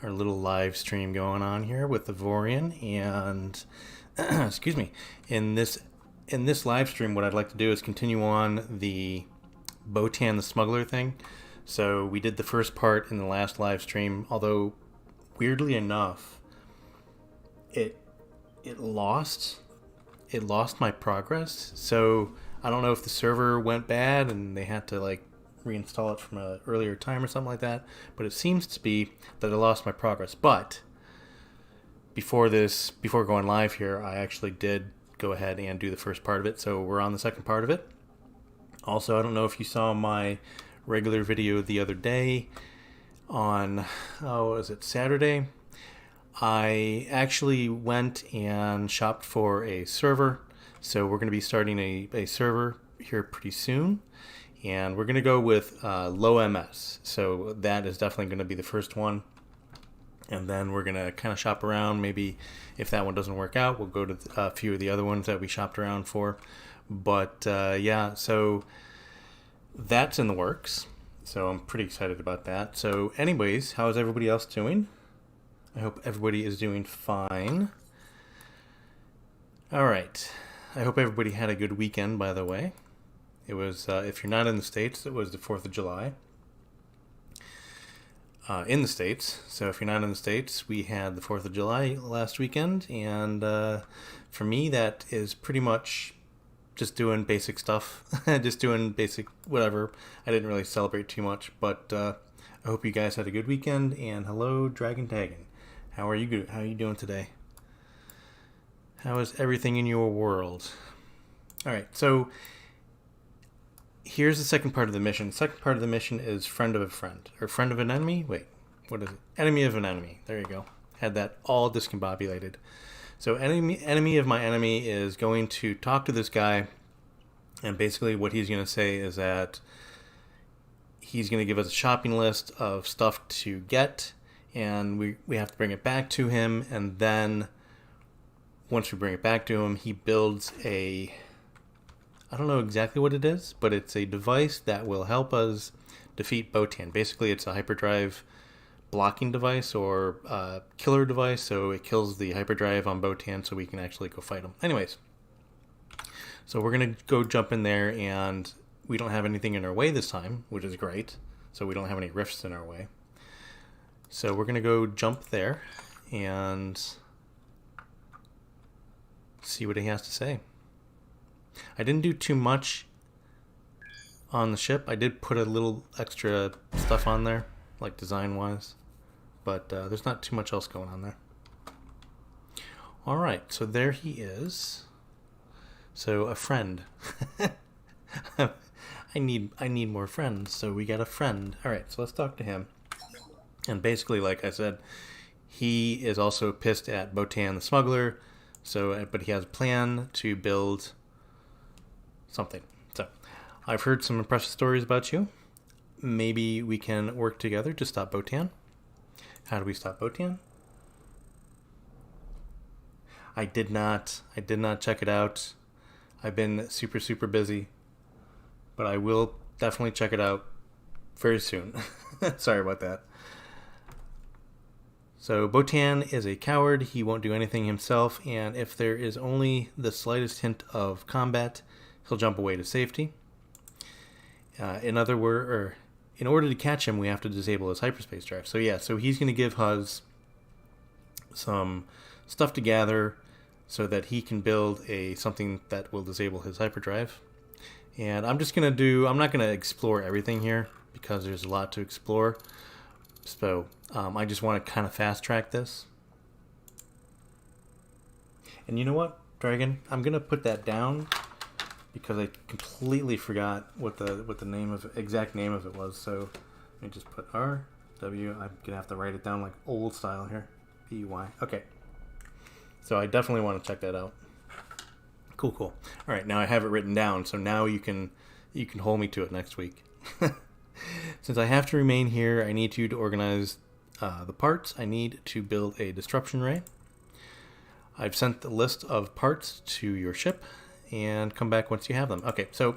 our little live stream going on here with Avorion, and excuse me. In this live stream, what I'd like to do is continue on the Bottan the Smuggler thing. So we did the first part in the last live stream, although weirdly enough, it it lost it lost my progress. So I don't know if the server went bad and they had to like reinstall it from an earlier time or something like that. But it seems to be that I lost my progress. But before going live here, I actually did go ahead and do the first part of it. So we're on the second part of it. Also, I don't know if you saw my regular video the other day on, was it Saturday? I actually went and shopped for a server. So we're going to be starting a server here pretty soon. And we're going to go with low MS. So that is definitely going to be the first one. And then we're going to kind of shop around. Maybe if that one doesn't work out, we'll go to a few of the other ones that we shopped around for. But yeah, so that's in the works. So I'm pretty excited about that. So anyways, how is everybody else doing? I hope everybody is doing fine. All right. I hope everybody had a good weekend, by the way. It was, if you're not in the States, it was the 4th of July. In the States. So if you're not in the States, we had the 4th of July last weekend. And for me, that is pretty much just doing basic stuff. Just doing basic whatever. I didn't really celebrate too much. But I hope you guys had a good weekend. And hello, Dragon Tagging. How are you? How are you doing today? How is everything in your world? All right, so here's the second part of the mission. The second part of the mission is friend of a friend. Or friend of an enemy? Wait, what is it? Enemy of an enemy. There you go. Had that all discombobulated. So enemy of my enemy is going to talk to this guy. And basically what he's going to say is that he's going to give us a shopping list of stuff to get. And we have to bring it back to him. And then once we bring it back to him, he builds I don't know exactly what it is, but it's a device that will help us defeat Bottan. Basically, it's a hyperdrive blocking device or killer device, so it kills the hyperdrive on Bottan so we can actually go fight him. Anyways, so we're going to go jump in there, and we don't have anything in our way this time, which is great. So we don't have any rifts in our way. So we're going to go jump there and see what he has to say. I didn't do too much on the ship. I did put a little extra stuff on there, like design-wise. But there's not too much else going on there. Alright, so there he is. So, a friend. I need more friends, so we got a friend. Alright, so let's talk to him. And basically, like I said, he is also pissed at Bottan the Smuggler. So, but he has a plan to build something. So, I've heard some impressive stories about you. Maybe we can work together to stop Bottan. How do we stop Bottan? I did not check it out. I've been super busy. But I will definitely check it out very soon. Sorry about that. So Bottan is a coward. He won't do anything himself, and if there is only the slightest hint of combat, he'll jump away to safety. In order to catch him, we have to disable his hyperspace drive. So yeah, so he's going to give Huz some stuff to gather so that he can build something that will disable his hyperdrive. And I'm not going to explore everything here because there's a lot to explore. So I just want to kind of fast track this. And you know what, Dragon? I'm going to put that down because I completely forgot what the exact name of it was. So let me just put R, W. I'm going to have to write it down like old style here. B-Y. Okay. So I definitely want to check that out. Cool. All right, now I have it written down. So now you can hold me to it next week. Since I have to remain here, I need you to organize the parts. I need to build a disruption ray. I've sent the list of parts to your ship, and come back once you have them. Okay, so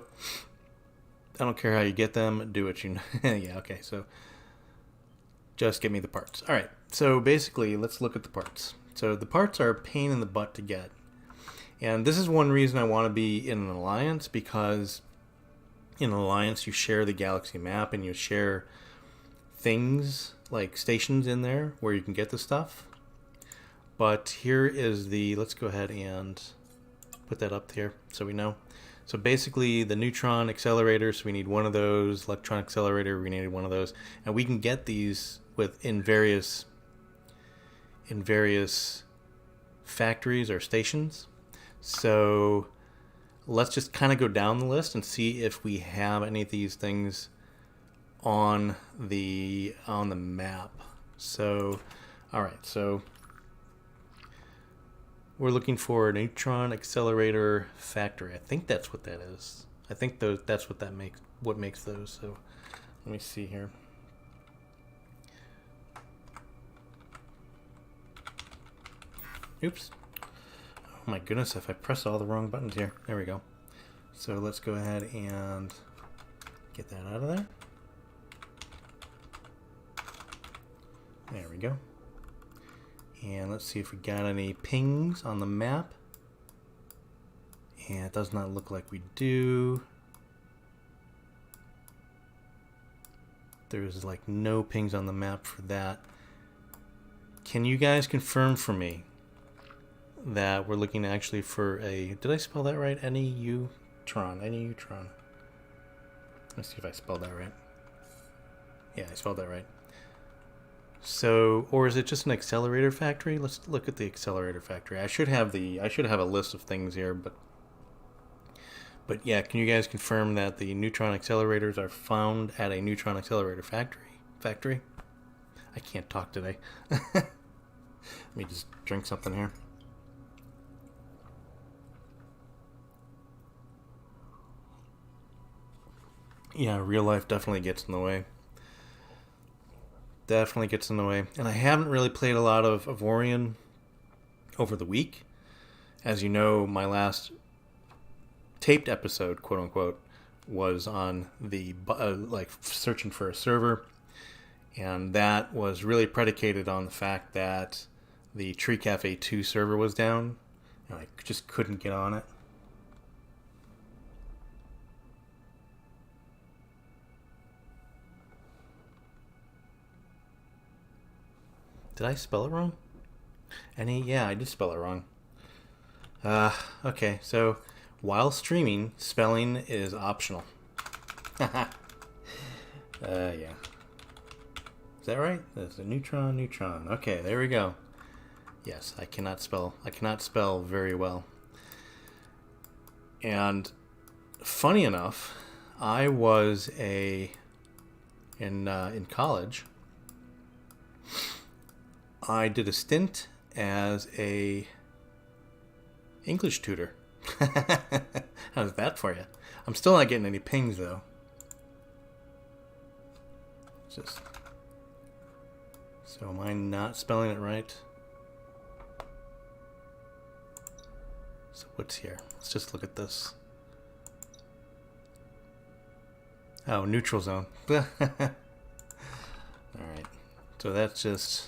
I don't care how you get them. Do what you know. Yeah, okay, so Just get me the parts. All right, so basically, let's look at the parts. So the parts are a pain in the butt to get. And this is one reason I want to be in an alliance, because in an alliance you share the galaxy map and you share things like stations in there where you can get the stuff. But here is the, let's go ahead and put that up here so we know. So basically the neutron accelerator, so we need one of those, electron accelerator, we needed one of those, and we can get these in various factories or stations. So let's just kind of go down the list and see if we have any of these things on the map. So all right, so we're looking for a neutron accelerator factory. I think that's what that is. I think that's what makes those. So let me see here. Oops. Oh my goodness, if I press all the wrong buttons here. There we go. So let's go ahead and get that out of there. There we go. And let's see if we got any pings on the map. And it does not look like we do. There's like no pings on the map for that. Can you guys confirm for me that we're looking actually for a... Did I spell that right? Neutron. Neutron. Let's see if I spelled that right. Yeah, I spelled that right. So, or is it just an accelerator factory? Let's look at the accelerator factory. I should have a list of things here, but yeah, can you guys confirm that the neutron accelerators are found at a neutron accelerator factory? I can't talk today. Let me just drink something here. Yeah, real life definitely gets in the way. Definitely gets in the way. And I haven't really played a lot of Avorion over the week. As you know, my last taped episode, quote unquote, was on the like searching for a server, and that was really predicated on the fact that the Tree Cafe 2 server was down, and I just couldn't get on it. Did I spell it wrong? Yeah, I did spell it wrong. Okay, so while streaming, spelling is optional. Yeah. Is that right? That's a neutron. Okay, there we go. Yes, I cannot spell very well. And funny enough, I was in college. I did a stint as a English tutor. How's that for you? I'm still not getting any pings though. So am I not spelling it right? So what's here? Let's just look at this. Oh, neutral zone. Alright. So that's just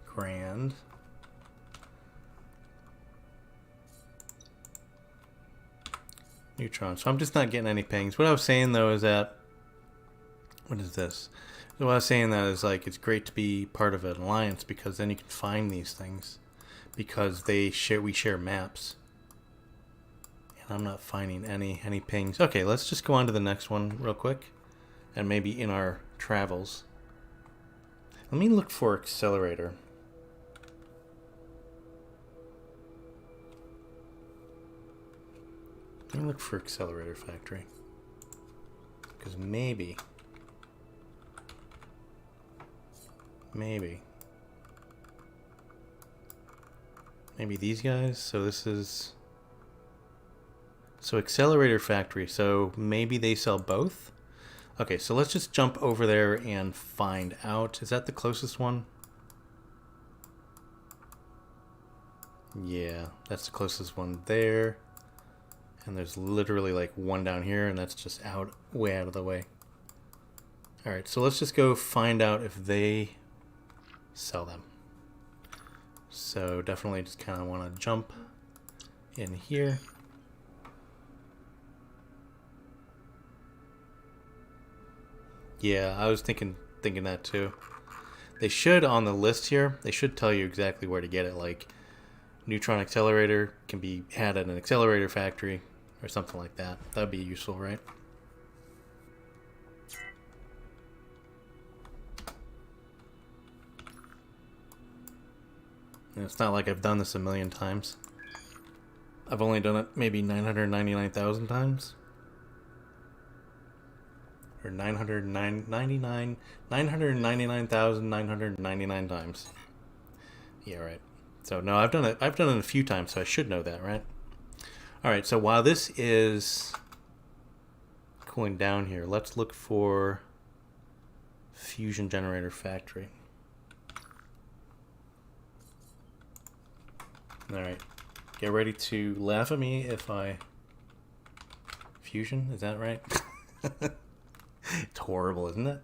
grand. Neutron. So I'm just not getting any pings. What I was saying though is that, what is this? So what I was saying that is like it's great to be part of an alliance because then you can find these things because we share maps. And I'm not finding any pings. Okay, let's just go on to the next one real quick, and maybe in our travels. Let me look for accelerator. Let me look for accelerator factory. Because maybe these guys. So this is... So accelerator factory. So maybe they sell both? Okay, so let's just jump over there and find out. Is that the closest one? Yeah, that's the closest one there. And there's literally like one down here, and that's just way out of the way. Alright, so let's just go find out if they sell them. So definitely just kind of want to jump in here. Yeah, I was thinking that too. They should, on the list here, they should tell you exactly where to get it. Like, neutron accelerator can be had at an accelerator factory or something like that. That would be useful, right? And it's not like I've done this a million times. I've only done it maybe 999,000 times. Or 999,999 times. Yeah, right. So no, I've done it a few times, so I should know that, right? Alright, so while this is cooling down here, let's look for fusion generator factory. Alright. Get ready to laugh at me if I fusion, is that right? It's horrible, isn't it?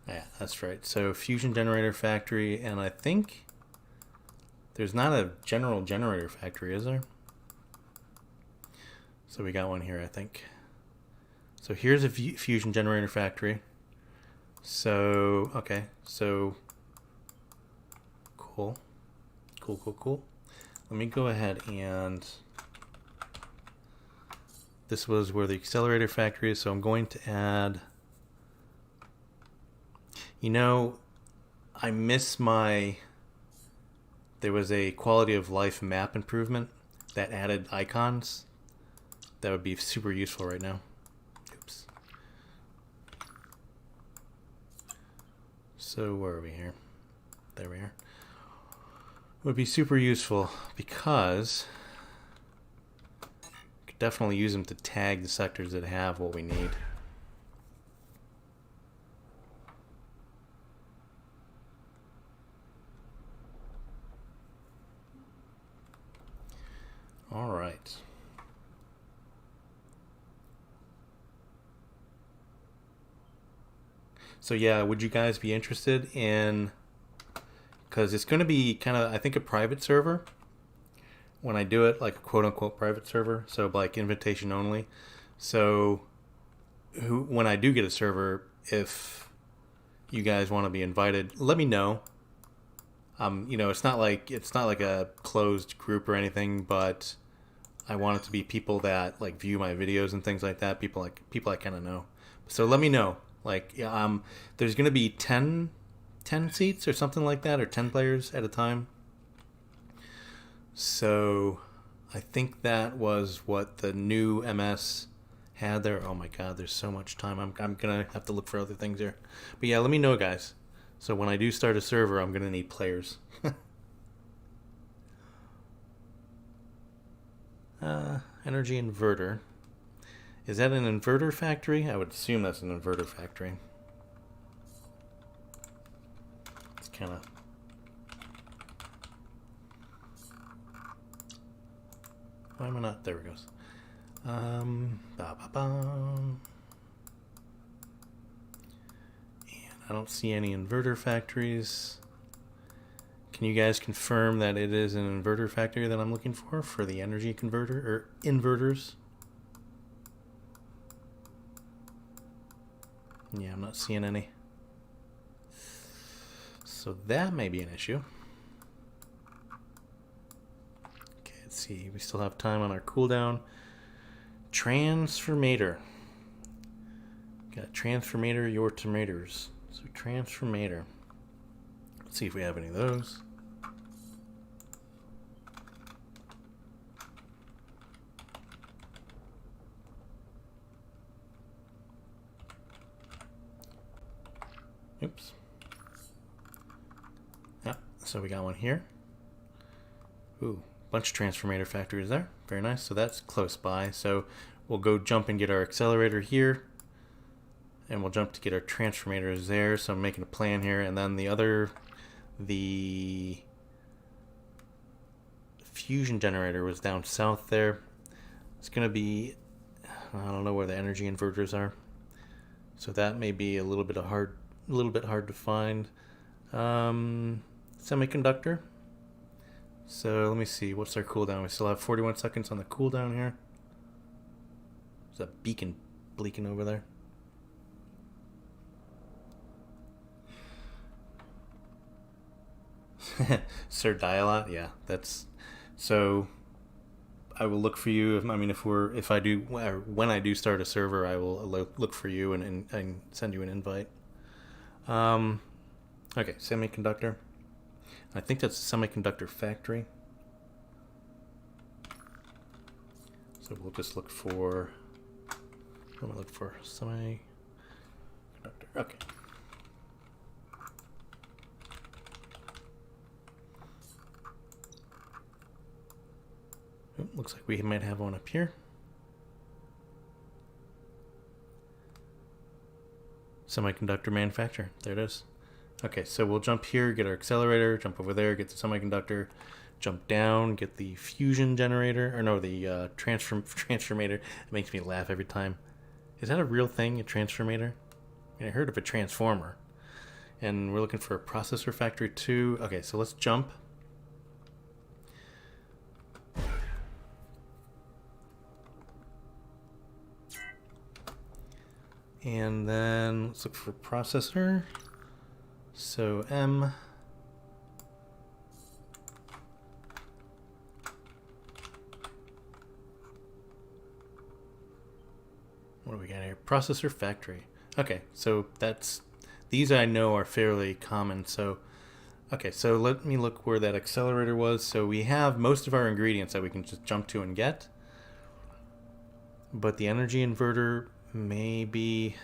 Yeah, that's right. So fusion generator factory, and I think there's not a general generator factory, is there? So we got one here, I think. So here's a fusion generator factory. So, okay, so cool. Cool. Let me go ahead and this was where the accelerator factory is, so I'm going to add, you know, I miss my, there was a quality of life map improvement that added icons. That would be super useful right now. Oops. So where are we here? There we are. Would be super useful because we could definitely use them to tag the sectors that have what we need. All right. So yeah, would you guys be interested in, because it's going to be kind of, I think, a private server when I do it, like a quote-unquote private server, so like invitation only. So when I do get a server, if you guys want to be invited, let me know. You know, it's not like a closed group or anything, but I want it to be people that like view my videos and things like that. People I kind of know. So let me know. Like, there's going to be 10 seats or something like that, or 10 players at a time. So I think that was what the new MS had there. Oh my god, there's so much time. I'm going to have to look for other things here. But yeah, let me know, guys. So when I do start a server, I'm going to need players. Energy inverter. Is that an inverter factory? I would assume that's an inverter factory. It's kind of... Why am I not? There it goes. And I don't see any inverter factories. Can you guys confirm that it is an inverter factory that I'm looking for the energy converter or inverters? Yeah, I'm not seeing any. So that may be an issue. Okay, let's see. We still have time on our cooldown. Transformator. Got transformator, your tomatoes. So transformator. Let's see if we have any of those. Oops. Yeah, so we got one here. Ooh, bunch of transformator factories there. Very nice. So that's close by. So we'll go jump and get our accelerator here. And we'll jump to get our transformators there. So I'm making a plan here. And then the fusion generator was down south there. It's going to be, I don't know where the energy inverters are. So that may be a little bit hard to find. Semiconductor. So let me see, what's our cooldown? We still have 41 seconds on the cooldown here. There's a beacon bleaking over there. Sir Dialot, yeah, that's so. I will look for you. If I do, or when I do start a server, I will look for you and send you an invite. Okay, semiconductor. I think that's a semiconductor factory. So we'll just look for. I'm gonna look for semiconductor. Okay. Oh, looks like we might have one up here. Semiconductor manufacturer. There it is. Okay, so we'll jump here, get our accelerator, jump over there, get the semiconductor, jump down, get the fusion generator, or no, the transformator. It makes me laugh every time. Is that a real thing, a transformator? I heard of a transformer. And we're looking for a processor factory 2. Okay, so let's jump. And then let's look for processor. So M. What do we got here? Processor factory. Okay, so these I know are fairly common. So, okay, so let me look where that accelerator was. So we have most of our ingredients that we can just jump to and get. But the energy inverter maybe.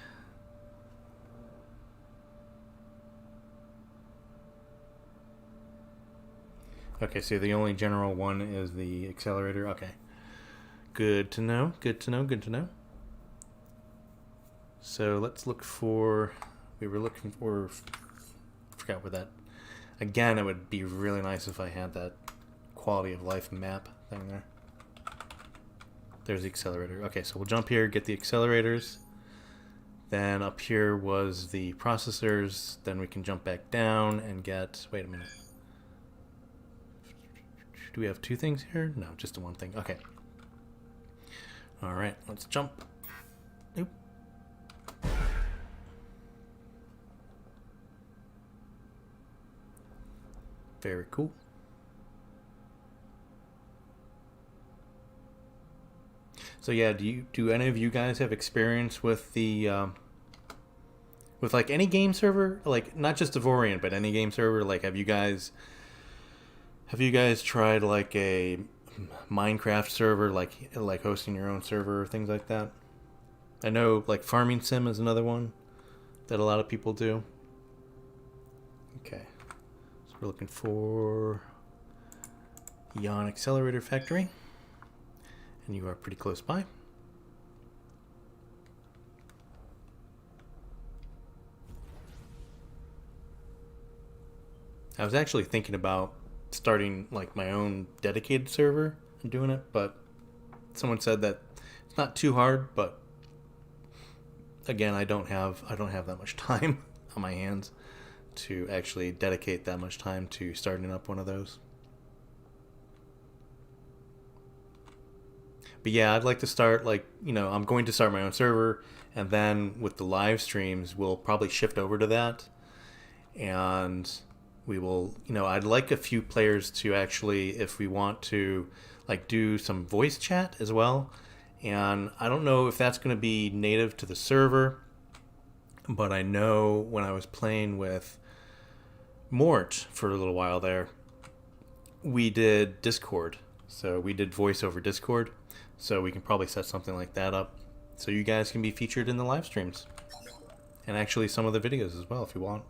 Okay, so the only general one is the accelerator. Okay. Good to know. Good to know. Good to know. So let's look for. We were looking for. Forgot where that. Again, it would be really nice if I had that quality of life map thing there. There's the accelerator. Okay, so we'll jump here, get the accelerators. Then up here was the processors. Then we can jump back down and get. Wait a minute. Do we have 2 things here? No, just the 1 thing. Okay. All right, let's jump. Oop. Very cool. So yeah, do any of you guys have experience with the with like any game server, like not just Avorion, but any game server? Like, have you guys tried like a Minecraft server, like hosting your own server or things like that? I know like Farming Sim is another one that a lot of people do. Okay, so we're looking for Yon Accelerator Factory. And you are pretty close by. I was actually thinking about starting like my own dedicated server and doing it, but someone said that it's not too hard, but again, I don't have that much time on my hands to actually dedicate that much time to starting up one of those. But yeah, I'd like to start, like, I'm going to start my own server, and then with the live streams, we'll probably shift over to that. And we will, I'd like a few players to actually, if we want to, like, do some voice chat as well. And I don't know if that's going to be native to the server, but I know when I was playing with Mort for a little while there, we did Discord. So we did voice over Discord. So we can probably set something like that up so you guys can be featured in the live streams. And actually some of the videos as well if you want.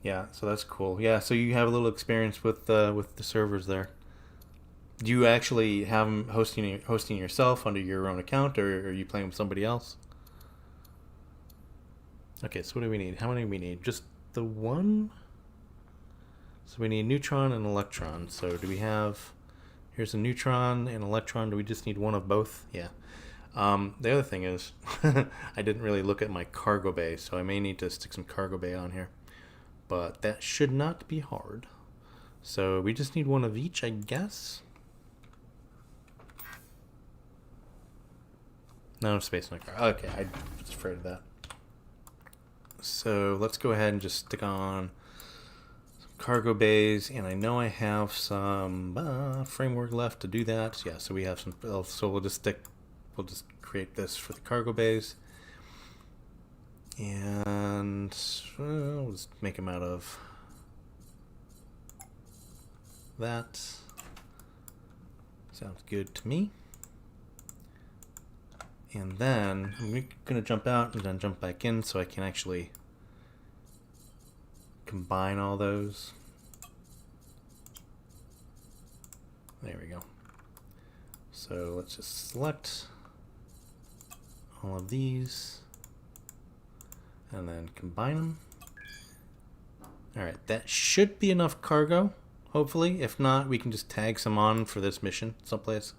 Yeah, so that's cool. Yeah, so you have a little experience with the servers there. Do you actually have them hosting yourself under your own account, or are you playing with somebody else? Okay, so what do we need? How many do we need? Just the one? So we need neutron and electron. So do we have... Here's a neutron and electron. Do we just need one of both? Yeah. The other thing is, I didn't really look at my cargo bay, so I may need to stick some cargo bay on here. But that should not be hard. So we just need one of each, I guess. No space in the car. Okay, I was afraid of that. So let's go ahead and just stick on some cargo bays, and I know I have some framework left to do that. Yeah, so we have some. So we'll just create this for the cargo bays, and we'll just make them out of that. Sounds good to me. And then I'm going to jump out and then jump back in so I can actually combine all those. There we go. So let's just select all of these and then combine them. Alright, that should be enough cargo, hopefully. If not, we can just tag some on for this mission someplace.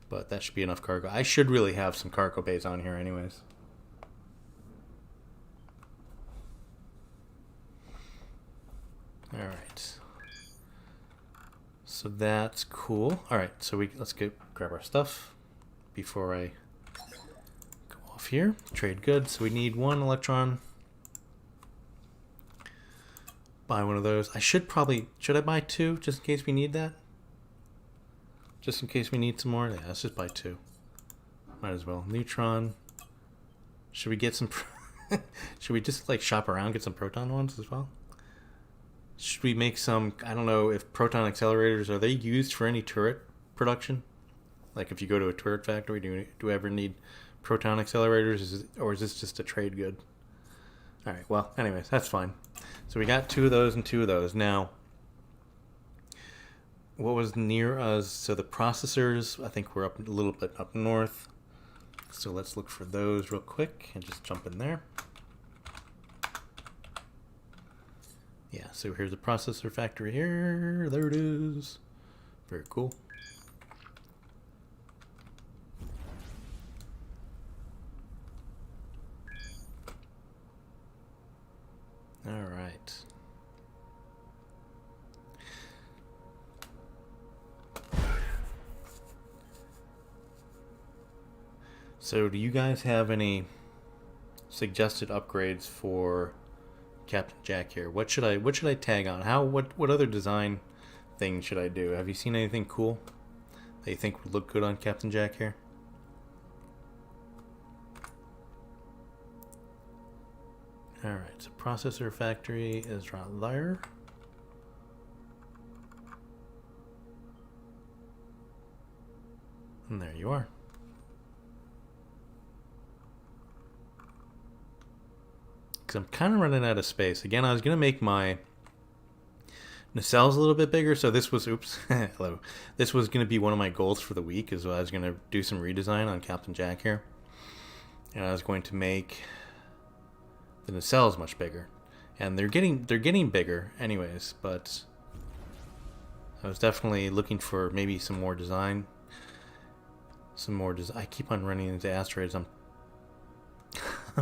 But that should be enough cargo. I should really have some cargo bays on here anyways. Alright. So that's cool. Alright, so let's grab our stuff before I go off here. Trade goods. So we need one electron. Buy one of those. Should I buy two just in case we need that? Just in case we need some more? Yeah, let's just buy two. Might as well. Neutron. Should we get some... Should we just like shop around, get some proton ones as well? Should we make some... I don't know if proton accelerators, are they used for any turret production? Like if you go to a turret factory, do we ever need proton accelerators? Or is this just a trade good? Alright, well, anyways, that's fine. So we got two of those and two of those. Now... what was near us? So the processors, I think we're up a little bit up north. So let's look for those real quick and just jump in there. Yeah, so here's the processor factory here. There it is. Very cool. All right. So do you guys have any suggested upgrades for Captain Jack here? What should I tag on? What other design thing should I do? Have you seen anything cool that you think would look good on Captain Jack here? Alright, so processor factory is right there. And there you are. Because I'm kind of running out of space. Again, I was going to make my nacelles a little bit bigger. So this was, oops, hello. This was going to be one of my goals for the week, is I was going to do some redesign on Captain Jack here. And I was going to make the nacelles much bigger. And they're getting bigger anyways, but I was definitely looking for maybe some more design. I keep on running into asteroids. I'm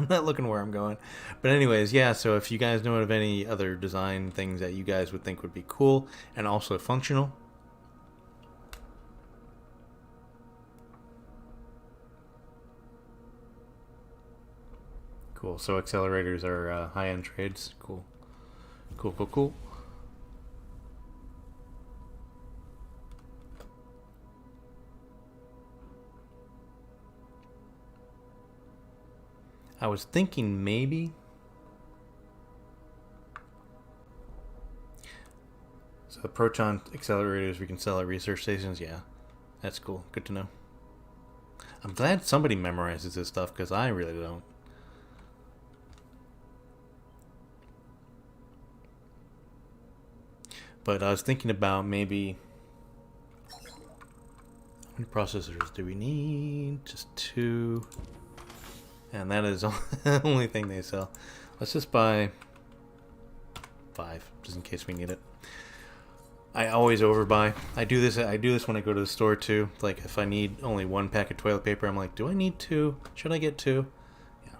not looking where I'm going. But anyways, yeah, so if you guys know of any other design things that you guys would think would be cool and also functional. Cool, so accelerators are high-end trades. Cool. Cool, cool, cool. I was thinking maybe... So the proton accelerators we can sell at research stations, yeah. That's cool. Good to know. I'm glad somebody memorizes this stuff, because I really don't. But I was thinking about maybe... How many processors do we need? Just 2. And that is the only thing they sell. Let's just buy 5, just in case we need it. I always overbuy. I do this when I go to the store too. Like if I need only one pack of toilet paper, I'm like, do I need two? Should I get two? Yeah.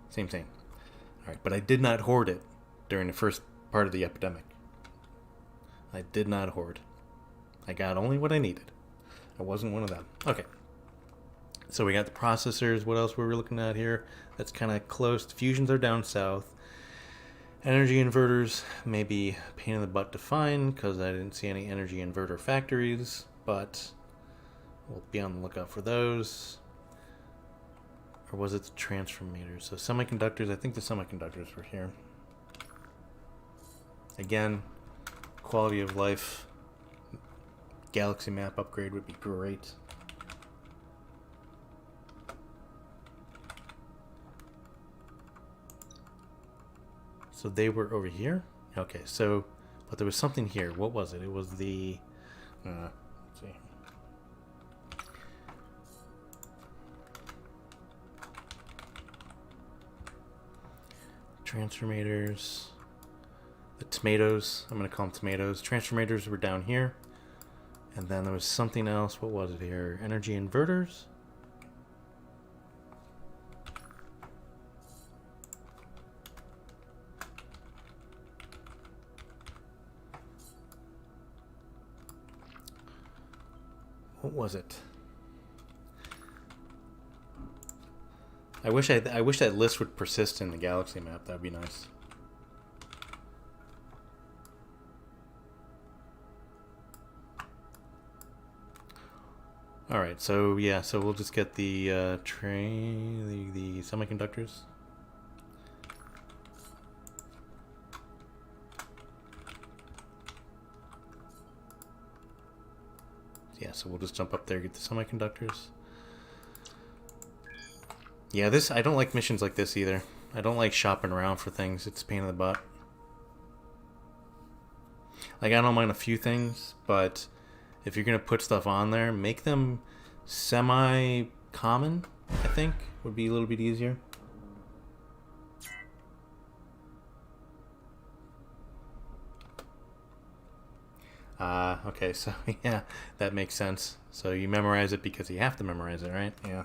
Same thing. All right, but I did not hoard it during the first part of the epidemic. I did not hoard. I got only what I needed. I wasn't one of them. Okay. So we got the processors. What else were we looking at here? That's kind of close. The fusions are down south. Energy inverters may be a pain in the butt to find because I didn't see any energy inverter factories, but we'll be on the lookout for those. Or was it the transformators? So semiconductors, I think the semiconductors were here. Again, quality of life galaxy map upgrade would be great. So they were over here? Okay, so, but there was something here. What was it? It was the, let's see. Transformators. The tomatoes. I'm going to call them tomatoes. Transformators were down here. And then there was something else. What was it here? Energy inverters? What was it? I wish that list would persist in the galaxy map. That'd be nice. All right, so yeah, so we'll just get the the semiconductors. Yeah, so we'll just jump up there, get the semiconductors. Yeah, I don't like missions like this either. I don't like shopping around for things. It's a pain in the butt. Like, I don't mind a few things, but if you're going to put stuff on there, make them semi-common, I think, would be a little bit easier. Okay, so yeah, that makes sense. So you memorize it because you have to memorize it, right? Yeah.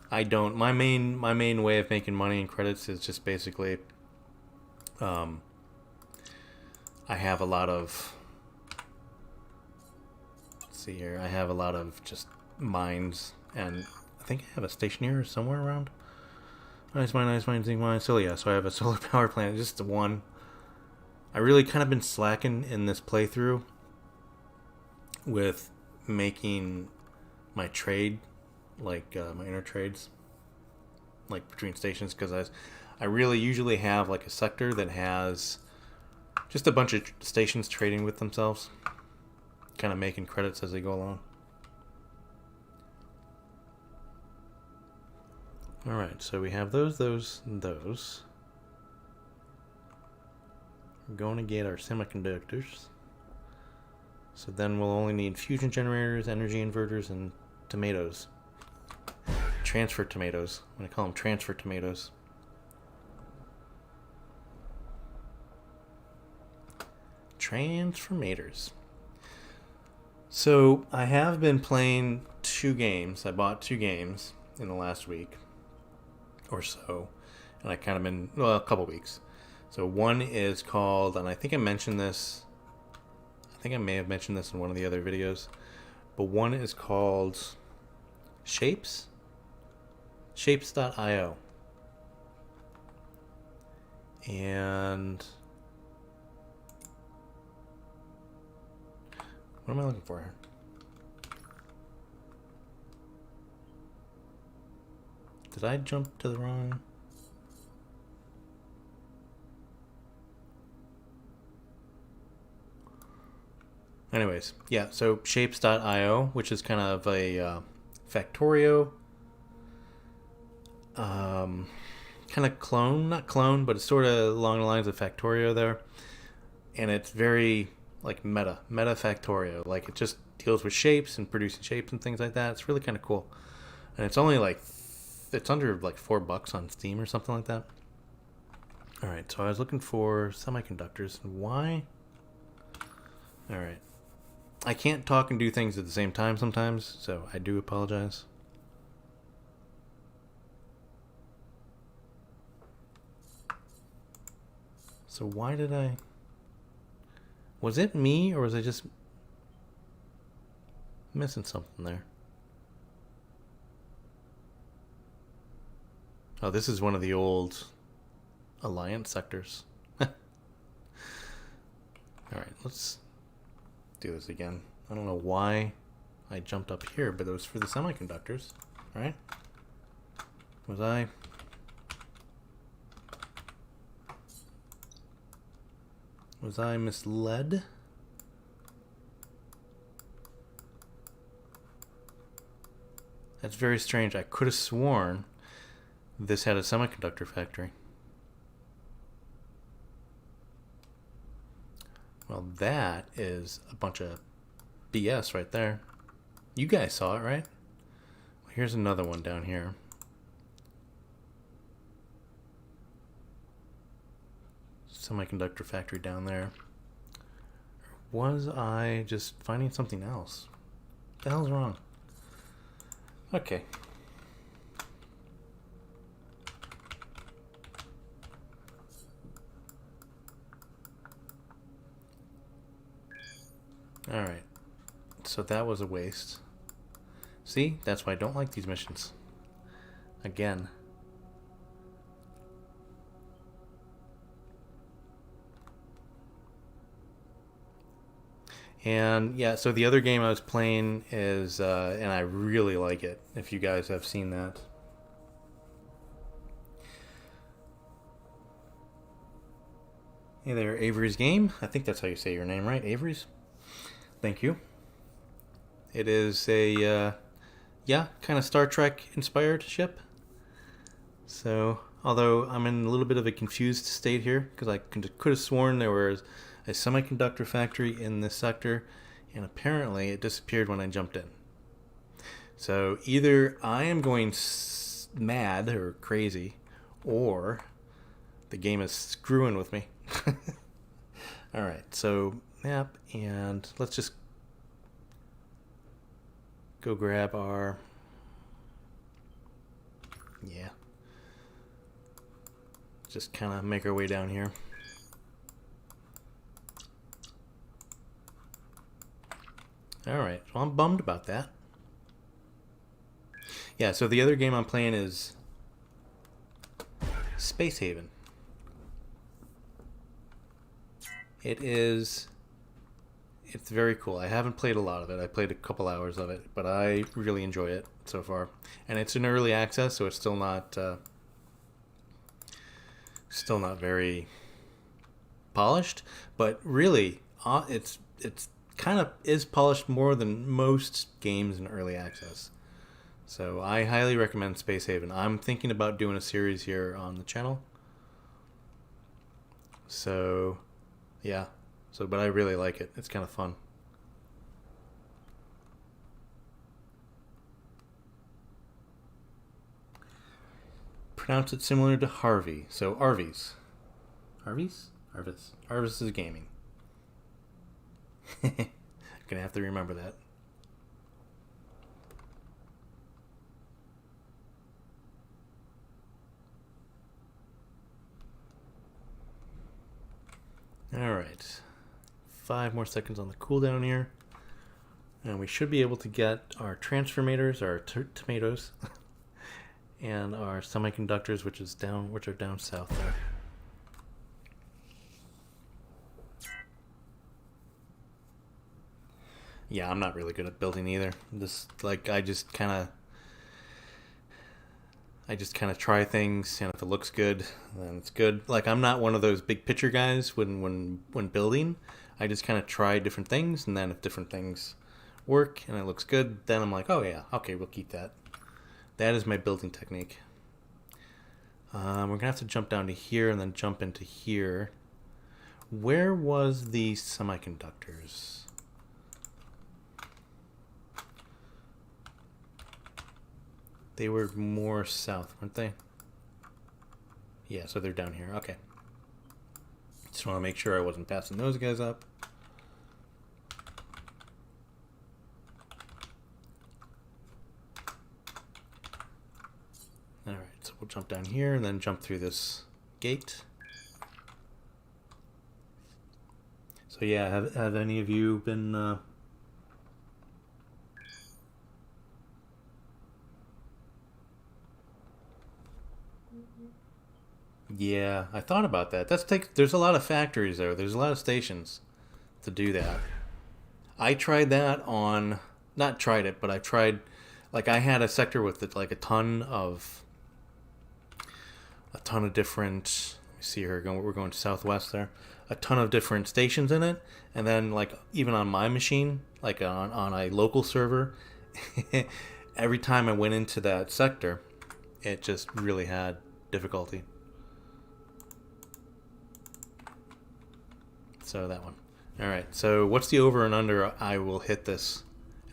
I don't. My main way of making money in credits is just basically, I have a lot of, let's see here, I have a lot of just mines, and I think I have a stationeer somewhere around. Nice mine, zinc mine. So yeah, so I have a solar power plant, just the one. I really kind of been slacking in this playthrough with making my trade, like my inner trades, like between stations, because I really usually have like a sector that has just a bunch of stations trading with themselves, kind of making credits as they go along. Alright, so we have those, and those. We're going to get our semiconductors. So then we'll only need fusion generators, energy inverters, and tomatoes. Transfer tomatoes. I'm going to call them transfer tomatoes. Transformators. So I have been playing 2 games. I bought 2 games in the last week or so. And I kind of been, well, a couple weeks. So one is called, and I think I mentioned this, I think I may have mentioned this in one of the other videos, but one is called Shapes? Shapes.io. And what am I looking for here? Did I jump to the wrong? Anyways, yeah, so Shapes.io, which is kind of a Factorio kind of clone, not clone, but it's sort of along the lines of Factorio there. And it's very like meta Factorio. Like it just deals with shapes and producing shapes and things like that. It's really kind of cool. And it's only like, it's under like $4 on Steam or something like that. Alright, so I was looking for semiconductors. Why? Alright. I can't talk and do things at the same time sometimes, so I do apologize. So why did I... Was it me, or was I just missing something there? Oh, this is one of the old Alliance sectors. Alright, let's do this again. I don't know why I jumped up here, but it was for the semiconductors, right? Was I... Was I misled? That's very strange. I could have sworn this had a semiconductor factory. Well, that is a bunch of BS right there. You guys saw it, right? Well, here's another one down here. Semiconductor factory down there. Was I just finding something else? What the hell's wrong? Okay. Alright. So that was a waste. See? That's why I don't like these missions. Again. And yeah, so the other game I was playing is, and I really like it, if you guys have seen that. Hey there, Avery's Game. I think that's how you say your name, right? Avery's? Thank you. It is a, yeah, kind of Star Trek inspired ship. So, although I'm in a little bit of a confused state here, because I could have sworn there was a semiconductor factory in this sector, and apparently it disappeared when I jumped in. So either I am going mad or crazy, or the game is screwing with me. Alright, so map, and let's just go grab our... Yeah. Just kind of make our way down here. Alright, well, I'm bummed about that. Yeah, so the other game I'm playing is Space Haven. It's very cool. I haven't played a lot of it. I played a couple hours of it, but I really enjoy it so far. And it's in early access, so it's still not very polished, but really it's kind of is polished more than most games in early access. So I highly recommend Space Haven. I'm thinking about doing a series here on the channel. So yeah. But I really like it. It's kind of fun. Pronounce it similar to Harvey. So Arby's. Arby's? Arvis. Arvis is gaming. Gonna have to remember that. Alright. 5 more seconds on the cooldown here. And we should be able to get our transformators, our tomatoes, and our semiconductors, which are down south there. Yeah, I'm not really good at building either. I just kind of try things, and if it looks good, then it's good. Like, I'm not one of those big picture guys when building. I just kind of try different things, and then if different things work and it looks good, then I'm like, oh yeah, okay, we'll keep that. That is my building technique. We're gonna have to jump down to here and then jump into here. Where was the semiconductors? They were more south, weren't they? Yeah, so they're down here. Okay. Just want to make sure I wasn't passing those guys up. jump down here and then jump through this gate. So yeah, have any of you been... Yeah, I thought about that. There's a lot of factories there. There's a lot of stations to do that. I tried that on... Not tried it, but I tried... Like, I had a sector with, like, a ton of different... Let me see here. We're going to southwest there. A ton of different stations in it. And then, like, even on my machine, like, on a local server, every time I went into that sector, it just really had difficulty. So that one. All right. So what's the over and under? I will hit this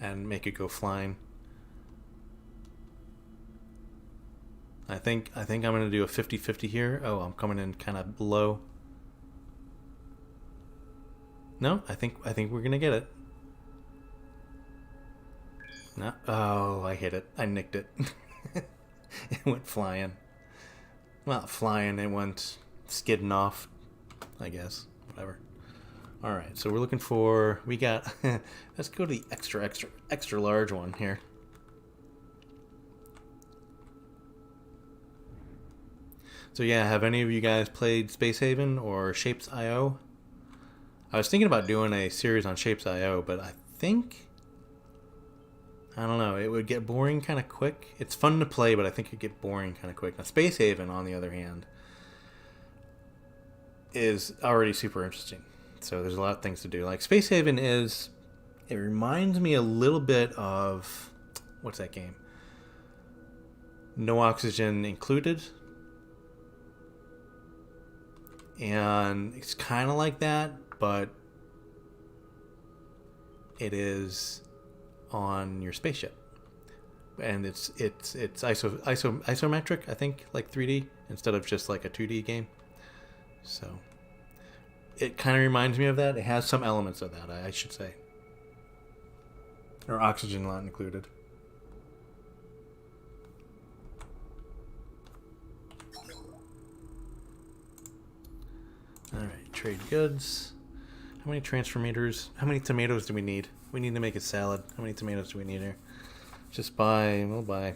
and make it go flying. I think I'm going to do a 50-50 here. Oh, I'm coming in kind of low. No, I think we're going to get it. No. Oh, I hit it. I nicked it. It went flying. Well, flying. It went skidding off, I guess. Whatever. All right, so we're looking for... We got... Let's go to the extra large one here. So yeah, have any of you guys played Space Haven or Shapes.io? I was thinking about doing a series on Shapes.io, but I think... I don't know, it would get boring kind of quick. It's fun to play, but I think it'd get boring kind of quick. Now, Space Haven, on the other hand, is already super interesting. So there's a lot of things to do. Like, Space Haven is... It reminds me a little bit of... What's that game? No Oxygen Included. And it's kind of like that, but it is on your spaceship. And it's isometric, I think, like 3D, instead of just like a 2D game. So... It kind of reminds me of that. It has some elements of that, I should say. Or oxygen not included. Alright, trade goods. How many transformators? How many tomatoes do we need? We need to make a salad. How many tomatoes do we need here? We'll buy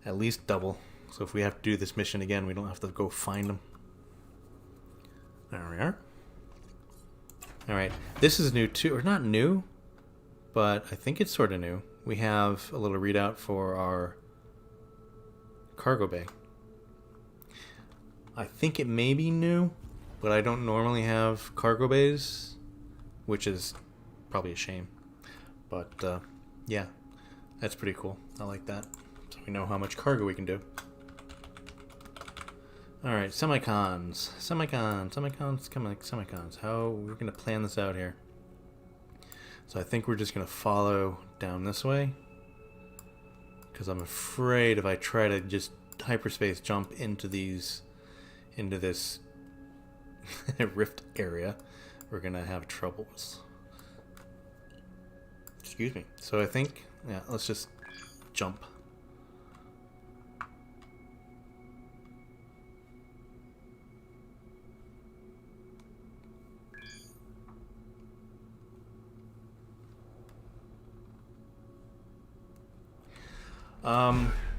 at least double. So if we have to do this mission again, we don't have to go find them. There we are. Alright, this is new too, or not new, but I think it's sort of new. We have a little readout for our cargo bay. I think it may be new, but I don't normally have cargo bays, which is probably a shame. But yeah, that's pretty cool. I like that. So we know how much cargo we can do. Alright, semicons. How we're going to plan this out here. So I think we're just going to follow down this way. Because I'm afraid if I try to just hyperspace jump into this rift area, we're going to have troubles. Excuse me. So I think, yeah, let's just jump.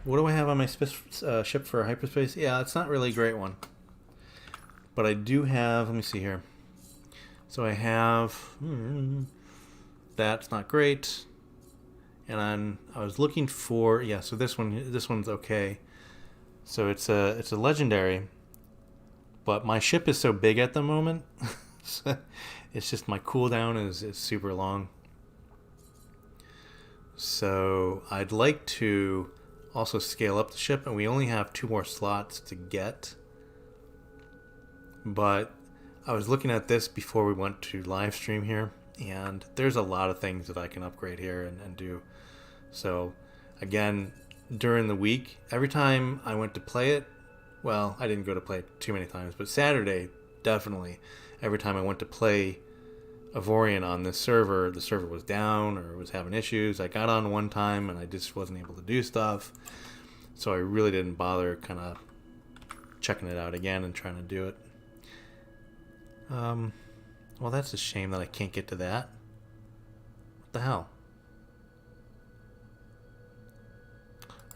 What do I have on my ship for hyperspace? Yeah, it's not really a great one. But I do have, let me see here. So I have, that's not great. And I was looking for, yeah, so this one's okay. So it's a legendary, but my ship is so big at the moment. It's just my cooldown is super long. So I'd like to also scale up the ship, and we only have 2 more slots to get. But I was looking at this before we went to live stream here, and there's a lot of things that I can upgrade here and do. So again, during the week, every time I went to play it, well, I didn't go to play it too many times, but Saturday, definitely, every time I went to play Avorion on this server, the server was down or was having issues. I got on one time and I just wasn't able to do stuff. So I really didn't bother kind of checking it out again and trying to do it. Well, that's a shame that I can't get to that. What the hell?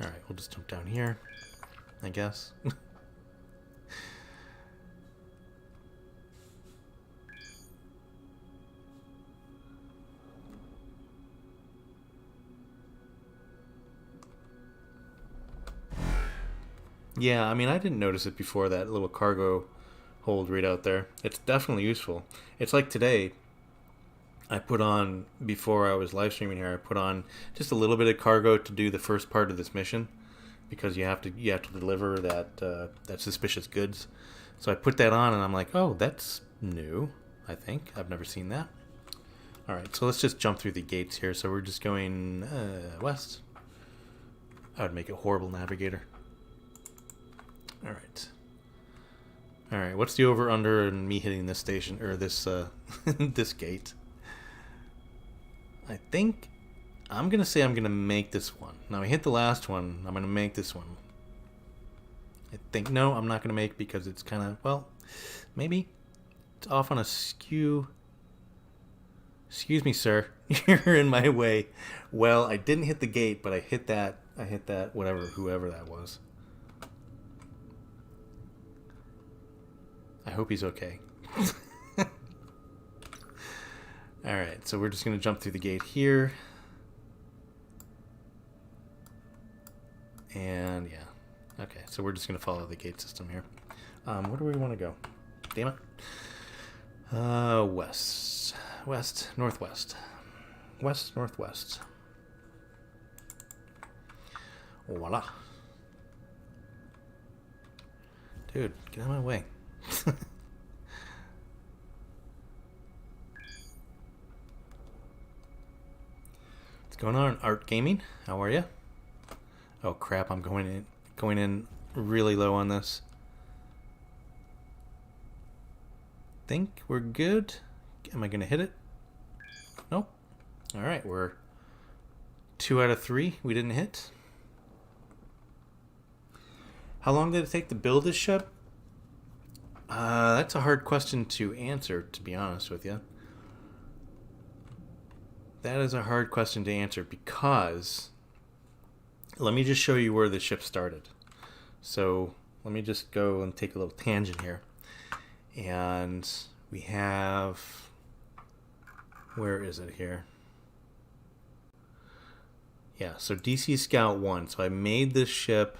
Alright, we'll just jump down here, I guess. Yeah, I mean, I didn't notice it before, that little cargo hold right out there. It's definitely useful. It's like today, I put on, before I was live streaming here, I put on just a little bit of cargo to do the first part of this mission, because you have to deliver that suspicious goods. So I put that on, and I'm like, oh, that's new, I think. I've never seen that. All right, so let's just jump through the gates here. So we're just going west. I would make a horrible navigator. All right, what's the over under and me hitting this station, or this this gate? I think I'm gonna say I'm gonna make this one. Now I hit the last one, I'm gonna make this one. I think, no, I'm not gonna make, because it's kind of, well, maybe it's off on a skew. Excuse me, sir, you're in my way. Well, I didn't hit the gate, but I hit that whatever, whoever that was. I hope he's okay. Alright, so we're just going to jump through the gate here. And yeah. Okay, so we're just going to follow the gate system here. Where do we want to go? Damn it. West. West. Northwest. West, northwest. Voila. Dude, get out of my way. What's going on, Art Gaming? How are you? Oh crap, I'm going in really low on this. Think we're good. Am I gonna hit it? Nope. Alright, we're 2 out of 3 we didn't hit. How long did it take to build this ship? That's a hard question to answer, to be honest with you. That is a hard question to answer, because let me just show you where the ship started. So let me just go and take a little tangent here. And we have, where is it here? Yeah, so DC Scout 1. So I made this ship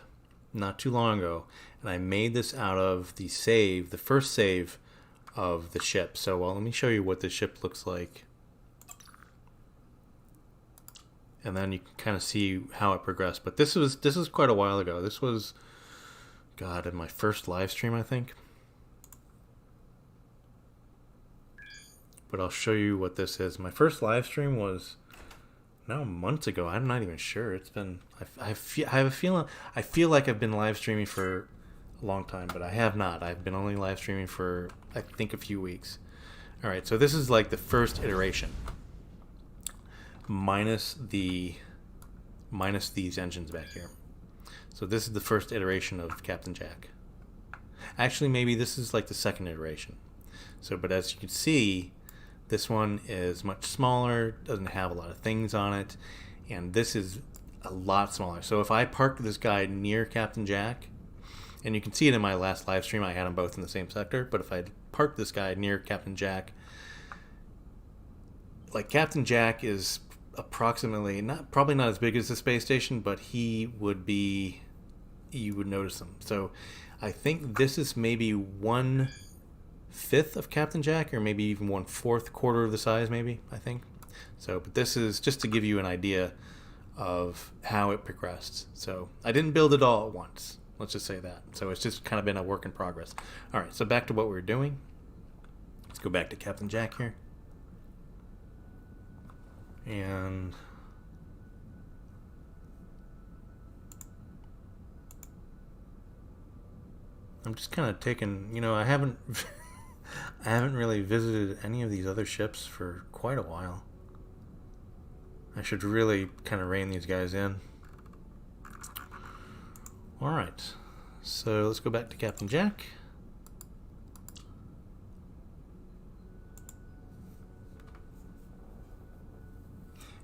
not too long ago, and I made this out of the save, the first save of the ship. So, well, let me show you what the ship looks like. And then you can kind of see how it progressed. But this was quite a while ago. This was, God, in my first live stream, I think. But I'll show you what this is. My first live stream was now months ago. I'm not even sure. It's been, I have a feeling, I feel like I've been live streaming for a long time, but I have not. I've been only live streaming for, I think, a few weeks. All right, so this is like the first iteration, minus these engines back here. So this is the first iteration of Captain Jack. Actually, maybe this is like the second iteration. So, but as you can see, this one is much smaller, doesn't have a lot of things on it, and this is a lot smaller. So if I parked this guy near Captain Jack, and you can see it in my last live stream, I had them both in the same sector, but if I parked this guy near Captain Jack, like Captain Jack is approximately, probably not as big as the space station, but he would be, you would notice him. So I think this is maybe 1/5 of Captain Jack, or maybe even 1/4, quarter of the size, maybe, I think. So, but this is just to give you an idea of how it progressed. So I didn't build it all at once, let's just say that. So it's just kind of been a work in progress. All right, so back to what we were doing. Let's go back to Captain Jack here. And I'm just kind of taking, you know, I haven't I haven't really visited any of these other ships for quite a while. I should really kind of rein these guys in. Alright, so let's go back to Captain Jack.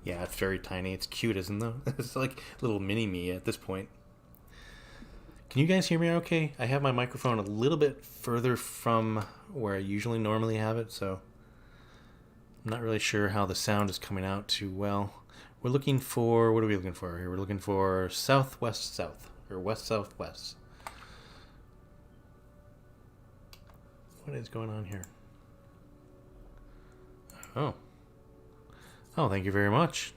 Yeah, it's very tiny. It's cute, isn't it? It's like a little mini-me at this point. Can you guys hear me okay? I have my microphone a little bit further from where I usually normally have it, so I'm not really sure how the sound is coming out too well. We're looking for, what are we looking for here? We're looking for southwest south, or west southwest. What is going on here? Oh. Oh, thank you very much.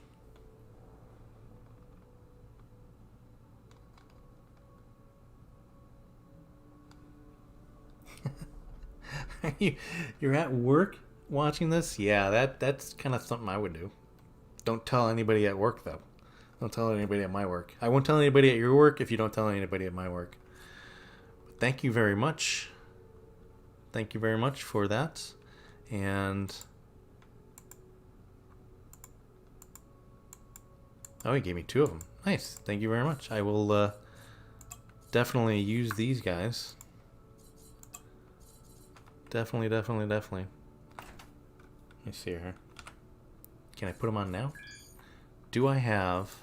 You're at work watching this? Yeah, that's kind of something I would do. Don't tell anybody at work, though. Don't tell anybody at my work. I won't tell anybody at your work if you don't tell anybody at my work. But thank you very much. Thank you very much for that. And... oh, he gave me 2 of them. Nice. Thank you very much. I will definitely use these guys. Definitely. Let me see here. Can I put them on now? Do I have...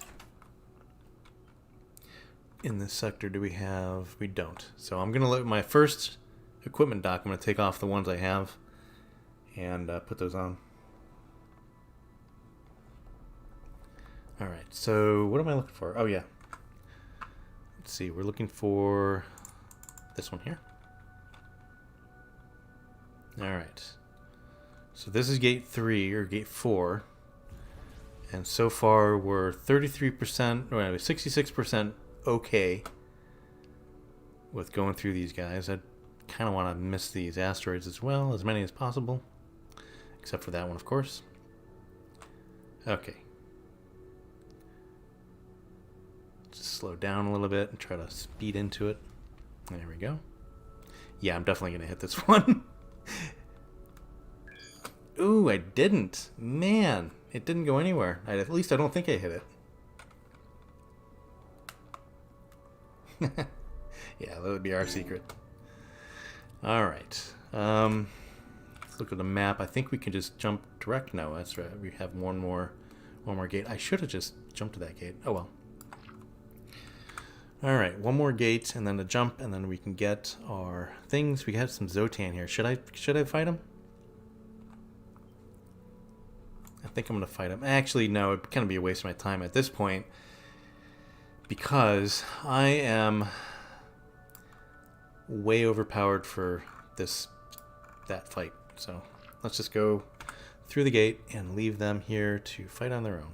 in this sector, do we have... we don't. So I'm going to let my first equipment dock, I'm going to take off the ones I have and put those on. Alright, so what am I looking for? Oh, yeah. Let's see, we're looking for this one here. Alright. So this is gate 3, or gate 4. And so far we're 33%, or 66% okay with going through these guys. I kind of want to miss these asteroids as well, as many as possible. Except for that one, of course. Okay. Just slow down a little bit and try to speed into it. There we go. Yeah, I'm definitely going to hit this one. Ooh, I didn't. Man, it didn't go anywhere. At least I don't think I hit it. Yeah, that would be our secret. Alright. Let's look at the map. I think we can just jump direct. No, that's right. We have one more gate. I should have just jumped to that gate. Oh well. Alright, one more gate and then a jump, and then we can get our things. We have some Zotan here. Should I fight him? I think I'm going to fight him. Actually, no, it'd kind of be a waste of my time at this point, because I am way overpowered for that fight. So let's just go through the gate and leave them here to fight on their own.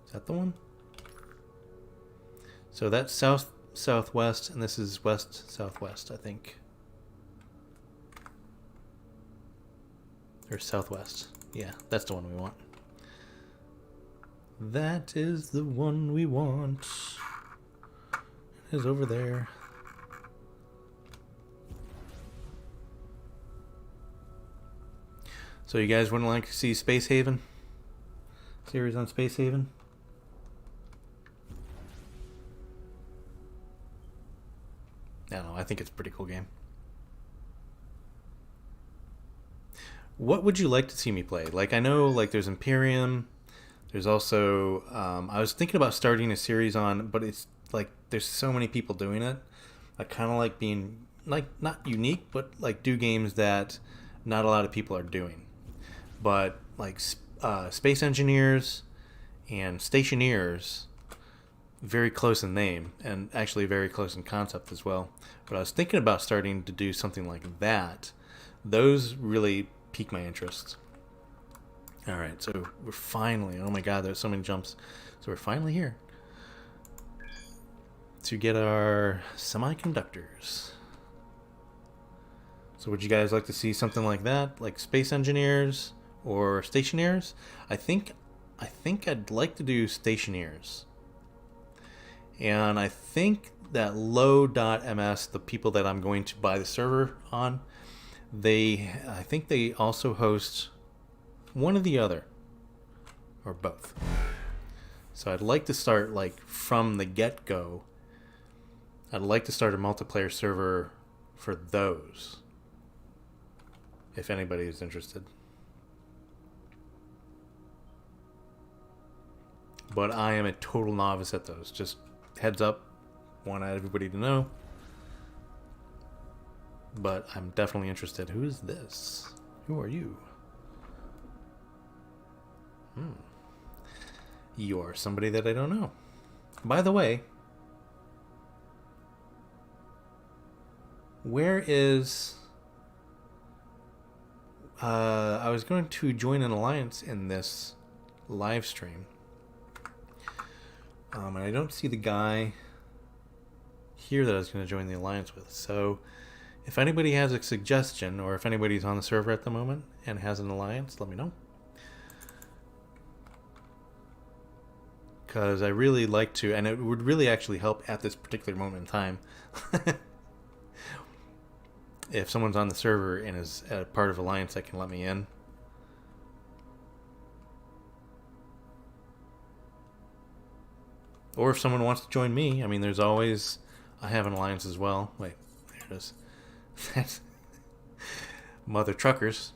Is that the one? So that's south-southwest, and this is west-southwest, I think. Or southwest. Yeah, that's the one we want. That is the one we want. It is over there. So you guys wouldn't like to see Space Haven? Series on Space Haven? I don't know, I think it's a pretty cool game. What would you like to see me play? Like, I know, like, there's Imperium. There's also, I was thinking about starting a series on, but it's, like, there's so many people doing it. I kind of like being, like, not unique, but, like, do games that not a lot of people are doing. But, like, Space Engineers and Stationeers, very close in name, and actually very close in concept as well. But I was thinking about starting to do something like that. Those really pique my interest. Alright, so we're finally, oh my god, there's so many jumps. So we're finally here to get our semiconductors. So would you guys like to see something like that? Like Space Engineers or Stationeers? I think I'd like to do Stationeers. And I think that low.ms, the people that I'm going to buy the server on, I think they also host one or the other, or both. So I'd like to start, like, from the get-go. I'd like to start a multiplayer server for those, if anybody is interested. But I am a total novice at those. Just heads up, want everybody to know. But I'm definitely interested. Who is this? Who are you? You're somebody that I don't know. By the way, where is... I was going to join an alliance in this live stream. And I don't see the guy here that I was going to join the alliance with. So if anybody has a suggestion, or if anybody's on the server at the moment and has an alliance, let me know. Because I really like to, and it would really actually help at this particular moment in time. If someone's on the server and is a part of alliance that can let me in. Or if someone wants to join me, I mean, there's always... I have an alliance as well. Wait, there it is. That's Mother Truckers.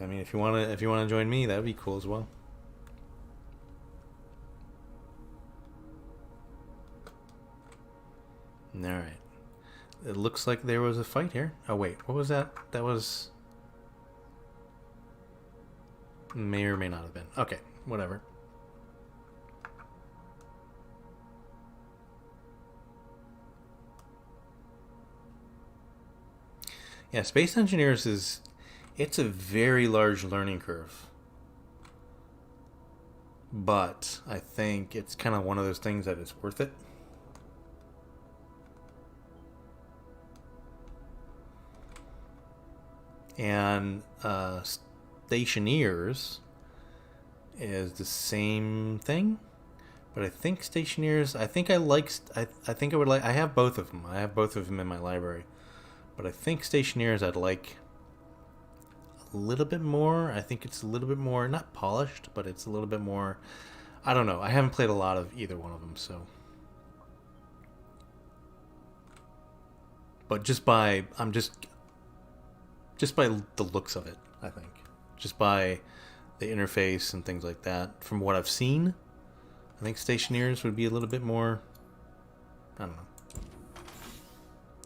I mean, if you wanna join me, that'd be cool as well. All right. It looks like there was a fight here. Oh wait, what was that? That was... May or may not have been. Okay, whatever. Yeah, Space Engineers is... It's a very large learning curve. But I think it's kind of one of those things that is worth it. And Stationeers is the same thing. But I think Stationeers... I think I like... I think I would like... I have both of them. I have both of them in my library. But I think Stationeers I'd like a little bit more. I think it's a little bit more, not polished, but it's a little bit more... I don't know. I haven't played a lot of either one of them, so... But just by... Just by the looks of it, I think. Just by the interface and things like that. From what I've seen, I think Stationeers would be a little bit more... I don't know.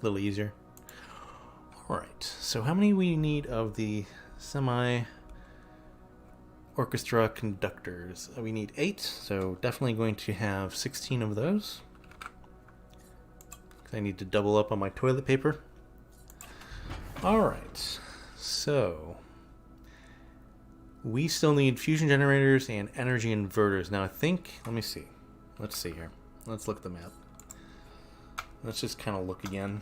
A little easier. Alright, so how many we need of the semi-orchestra conductors? We need 8, so definitely going to have 16 of those. I need to double up on my toilet paper. Alright, so we still need fusion generators and energy inverters. Now I think, let me see. Let's see here. Let's look at the map. Let's just kind of look again.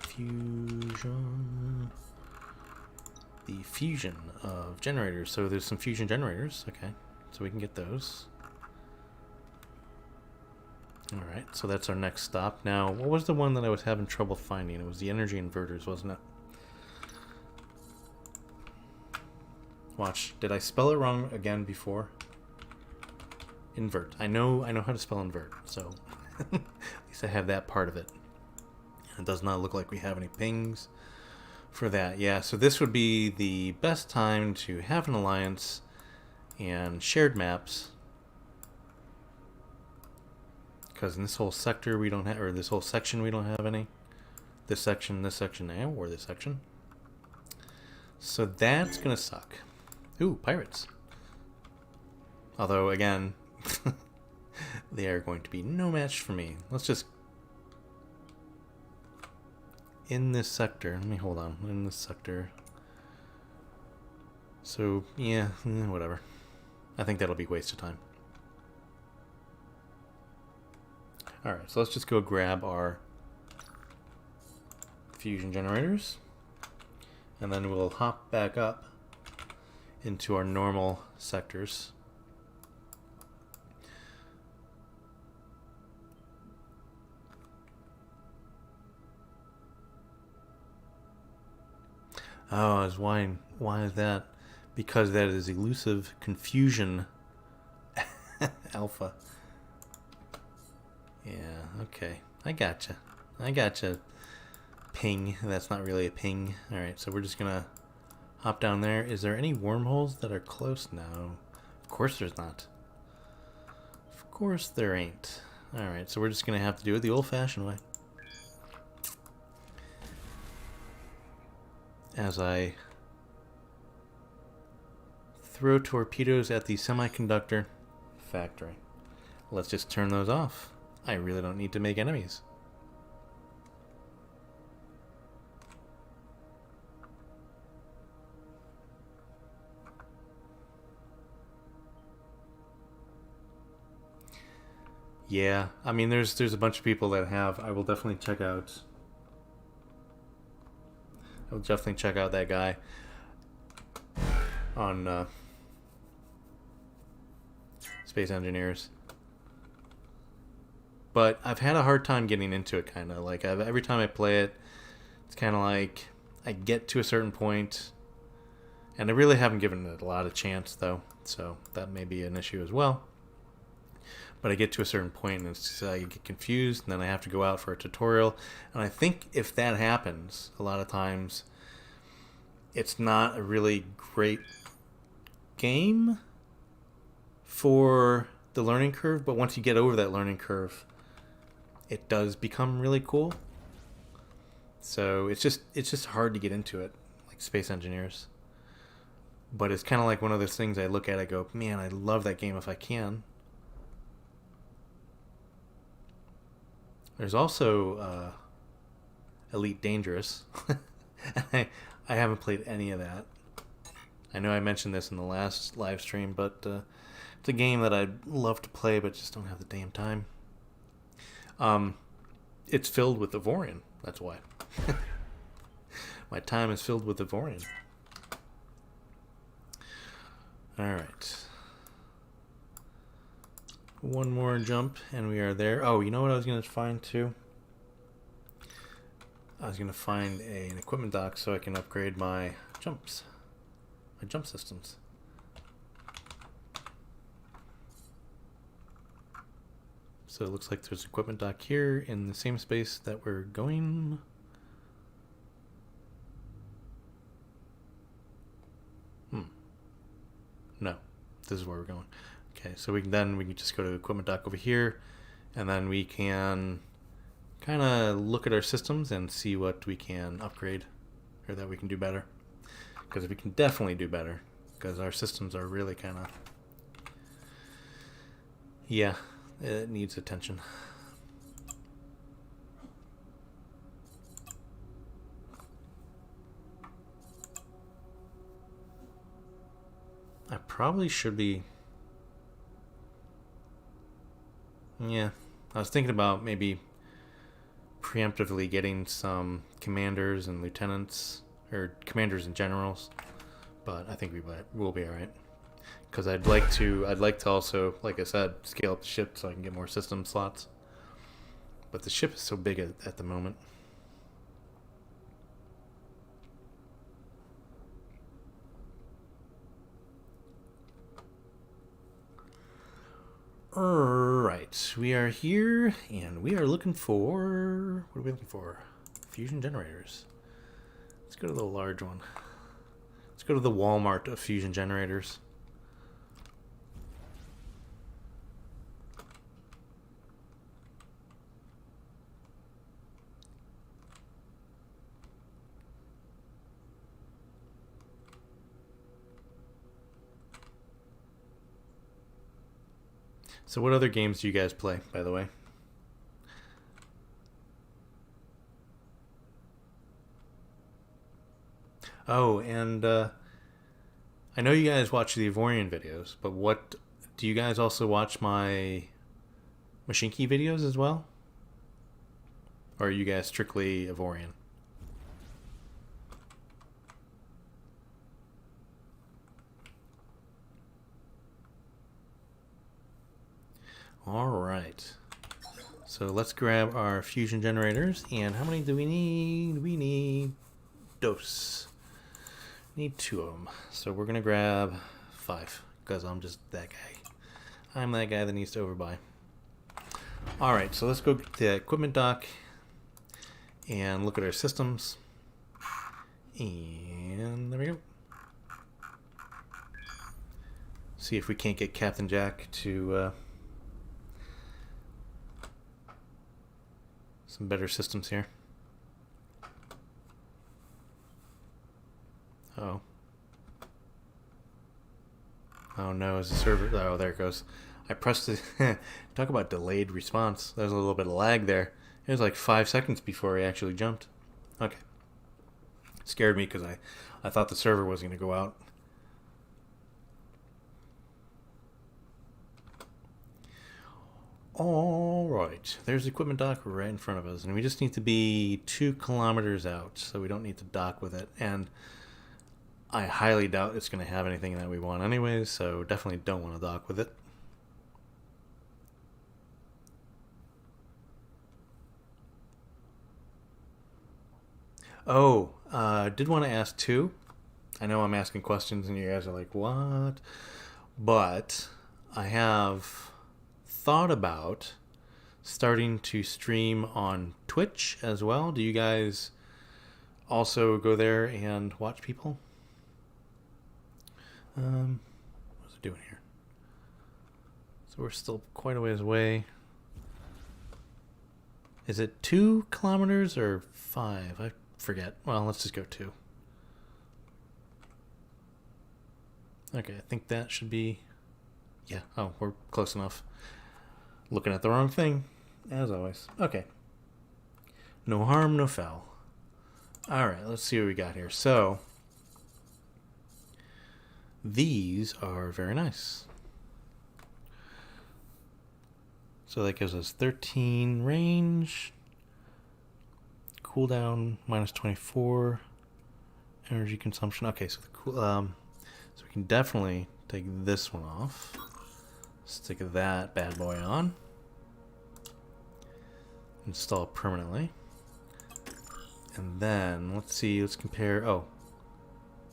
Fusion. The fusion of generators. So there's some fusion generators. Okay, so we can get those. Alright, so that's our next stop. Now, what was the one that I was having trouble finding? It was the energy inverters, wasn't it? Watch, did I spell it wrong again before? Invert. I know how to spell invert, so at least I have that part of it. It does not look like we have any pings for that. Yeah, so this would be the best time to have an alliance and shared maps. Because in this whole sector we don't have, or this whole section we don't have any. This section, or this section. So that's gonna suck. Ooh, pirates. Although, again, they are going to be no match for me. Let's just... In this sector, let me hold on. In this sector. So, yeah, whatever. I think that'll be a waste of time. Alright, so let's just go grab our fusion generators. And then we'll hop back up into our normal sectors. Oh, is why is that? Because that is elusive confusion alpha. Yeah, okay. I gotcha. I gotcha. Ping. That's not really a ping. Alright, so we're just gonna hop down there. Is there any wormholes that are close? No. Of course there's not. Of course there ain't. Alright, so we're just gonna have to do it the old-fashioned way. As I throw torpedoes at the semiconductor factory. Let's just turn those off. I really don't need to make enemies. Yeah, I mean, there's a bunch of people that have. I will definitely check out. I will definitely check out that guy on Space Engineers. But I've had a hard time getting into it, kind of. Like, every time I play it, it's kind of like I get to a certain point, and I really haven't given it a lot of chance, though. So that may be an issue as well. But I get to a certain point, and it's just, I get confused, and then I have to go out for a tutorial. And I think if that happens, a lot of times, it's not a really great game for the learning curve. But once you get over that learning curve, it does become really cool. So it's just hard to get into it, like Space Engineers. But it's kind of like one of those things I look at, I go, man, I love that game if I can. There's also Elite Dangerous. I haven't played any of that. I know I mentioned this in the last live stream, but it's a game that I'd love to play, but just don't have the damn time. It's filled with Avorion. That's why. My time is filled with Avorion. Alright. One more jump, and we are there. Oh, you know what I was going to find, too? I was going to find an equipment dock so I can upgrade my jumps. My jump systems. So it looks like there's an equipment dock here in the same space that we're going. No, this is where we're going. Okay, so we can just go to equipment dock over here, and then we can kind of look at our systems and see what we can upgrade or that we can do better. Because we can definitely do better, because our systems are really kind of, yeah, it needs attention. I probably should be. Yeah, I was thinking about maybe preemptively getting some commanders and lieutenants, or commanders and generals, but I think we'll be all right. Because I'd like to also, like I said, scale up the ship so I can get more system slots. But the ship is so big at the moment. Alright, we are here, and we are looking for... What are we looking for? Fusion generators. Let's go to the large one. Let's go to the Walmart of fusion generators. So what other games do you guys play, by the way? Oh, and I know you guys watch the Avorion videos, but what do you guys also watch my Machine Key videos as well? Or are you guys strictly Avorion? Alright. So let's grab our fusion generators. And how many do we need? We need dose. Need 2 of them. So we're going to grab 5 because I'm just that guy. I'm that guy that needs to overbuy. Alright, so let's go to the equipment dock and look at our systems. And there we go. See if we can't get Captain Jack to some better systems here. Oh. Oh no, is the server... Oh, there it goes. I pressed it. Talk about delayed response. There's a little bit of lag there. It was like 5 seconds before he actually jumped. Okay. Scared me because I thought the server was going to go out. Alright. There's the equipment dock right in front of us. And we just need to be 2 kilometers out. So we don't need to dock with it. And I highly doubt it's going to have anything that we want anyways. So definitely don't want to dock with it. Oh, did want to ask too. I know I'm asking questions and you guys are like, what? But I have thought about starting to stream on Twitch as well. Do you guys also go there and watch people? What's it doing here? So we're still quite a ways away. Is it 2 kilometers or 5? I forget. Well, let's just go 2. Okay, I think that should be... Yeah, oh, we're close enough. Looking at the wrong thing, as always. Okay. No harm, no foul. Alright, let's see what we got here. So, these are very nice. So that gives us 13 range. Cooldown minus 24. Energy consumption. Okay, so the cool. So we can definitely take this one off. Stick that bad boy on. Install permanently. And then let's see. Let's compare. Oh,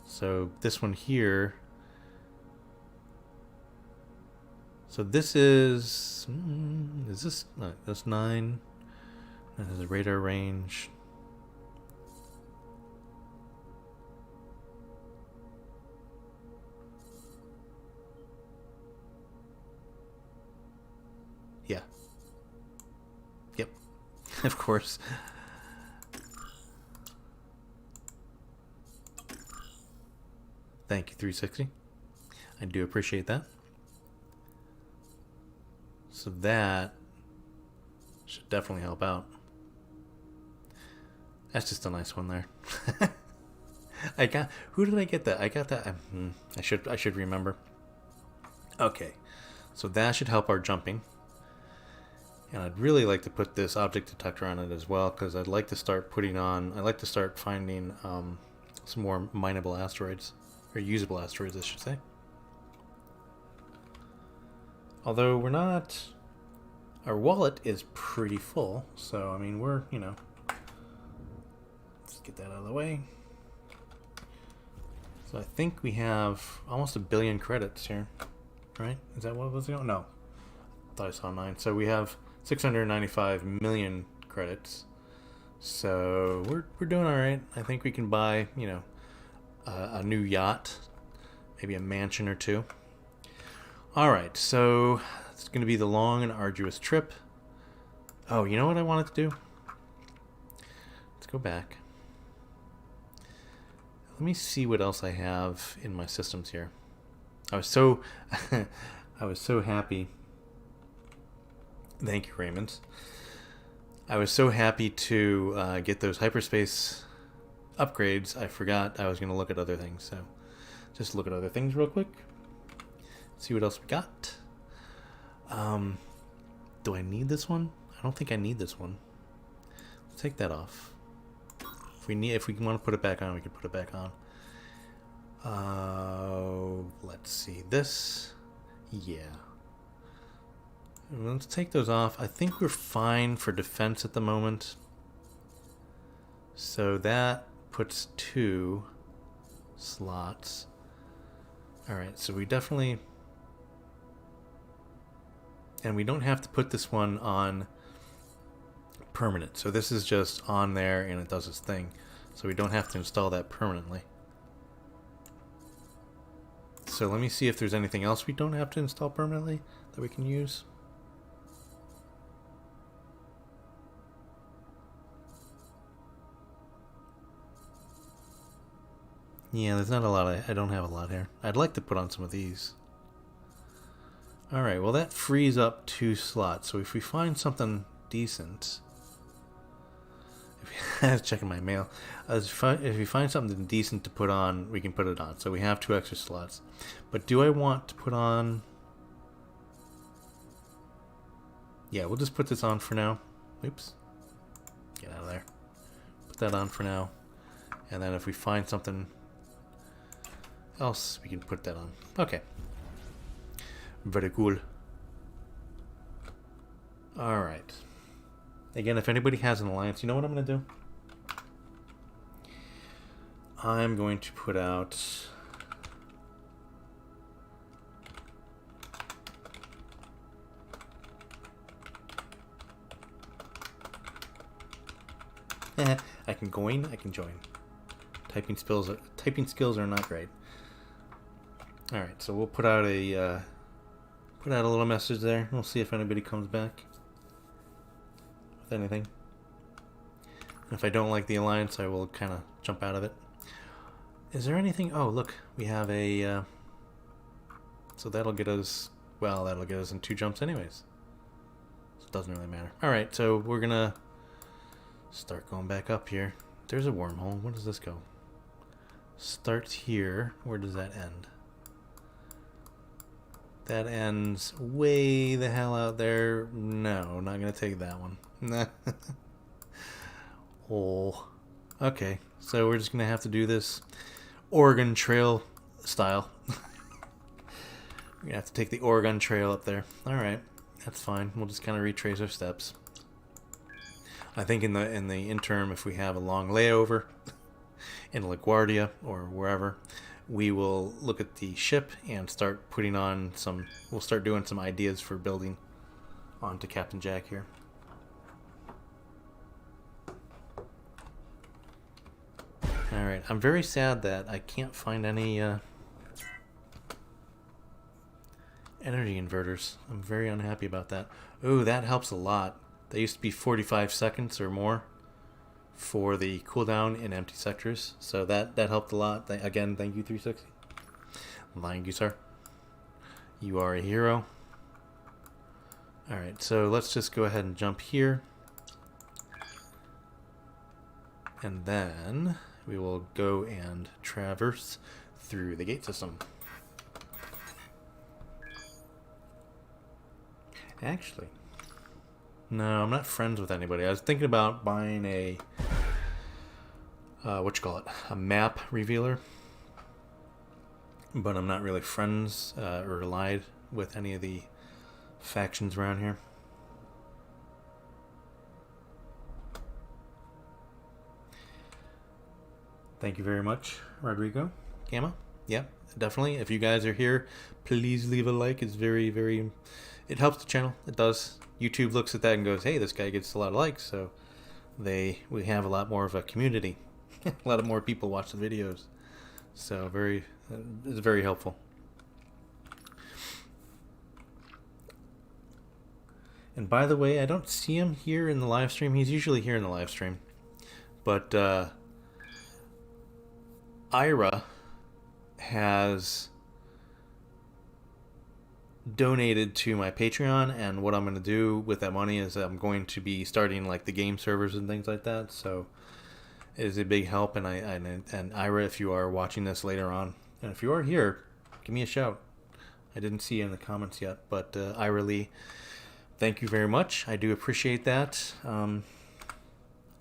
so this one here. So this is this? No, that's 9. That has a radar range. Yeah. Yep. Of course. Thank you, 360. I do appreciate that. So that should definitely help out. That's just a nice one there. Who did I get that? I got that. I should remember. Okay, so that should help our jumping. And I'd really like to put this object detector on it as well, because I'd like to start finding some more mineable asteroids, or usable asteroids, I should say. Although we're not, our wallet is pretty full, so I mean we're, let's get that out of the way. So I think we have almost 1 billion credits here, right? Is that what was going? No, I thought I saw 9. So we have 695 million credits. So we're doing all right. I think we can buy, a new yacht, maybe a mansion or 2. All right, so it's going to be the long and arduous trip. Oh, you know what I wanted to do? Let's go back. Let me see what else I have in my systems here. I was so happy. Thank you, Raymond. I was so happy to get those hyperspace upgrades. I forgot I was going to look at other things. So just look at other things real quick. See what else we got. Do I need this one? I don't think I need this one. Let's take that off. If we want to put it back on, we can put it back on. Let's see this. Yeah. Let's take those off. I think we're fine for defense at the moment. So that puts 2 slots. Alright, so we definitely... And we don't have to put this one on permanent. So this is just on there and it does its thing. So we don't have to install that permanently. So let me see if there's anything else we don't have to install permanently that we can use. Yeah, there's not a lot. I don't have a lot here. I'd like to put on some of these. Alright, well that frees up 2 slots. So if we find something decent... I was checking my mail. If we find something decent to put on, we can put it on. So we have 2 extra slots. But do I want to put on... Yeah, we'll just put this on for now. Oops. Get out of there. Put that on for now. And then if we find something else, we can put that on. Okay. Very cool. Alright. Again, if anybody has an alliance, you know what I'm going to do? I'm going to put out... I can join. Typing skills are not great. All right, so we'll put out a little message there. We'll see if anybody comes back with anything. If I don't like the alliance, I will kind of jump out of it. Is there anything? Oh, look, we have a. So that'll get us. Well, that'll get us in 2 jumps, anyways. So it doesn't really matter. All right, so we're gonna start going back up here. There's a wormhole. Where does this go? Starts here. Where does that end? That ends way the hell out there. No, not gonna take that one. Oh. Okay, so we're just gonna have to do this Oregon Trail style. We're gonna have to take the Oregon Trail up there. Alright, that's fine. We'll just kind of retrace our steps. I think in the interim, if we have a long layover in LaGuardia or wherever, we will look at the ship and start putting on some... We'll start doing some ideas for building onto Captain Jack here. Alright, I'm very sad that I can't find any energy inverters. I'm very unhappy about that. Ooh, that helps a lot. They used to be 45 seconds or more for the cooldown in empty sectors. So that helped a lot. Again, thank you, 360. Thank you, sir. You are a hero. Alright, so let's just go ahead and jump here. And then we will go and traverse through the gate system. Actually, no, I'm not friends with anybody. I was thinking about buying a, a map revealer. But I'm not really friends or allied with any of the factions around here. Thank you very much, Rodrigo. Gamma? Yep, definitely. If you guys are here, please leave a like. It's very, very... It helps the channel. It does. YouTube looks at that and goes, hey, this guy gets a lot of likes, so we have a lot more of a community. A lot of more people watch the videos. So it's very helpful. And by the way, I don't see him here in the live stream. He's usually here in the live stream. But Ira has donated to my Patreon, and what I'm going to do with that money is I'm going to be starting like the game servers and things like that. So it is a big help, and and Ira, if you are watching this later on, and if you are here, give me a shout. I didn't see you in the comments yet, but Ira Lee, thank you very much. I do appreciate that.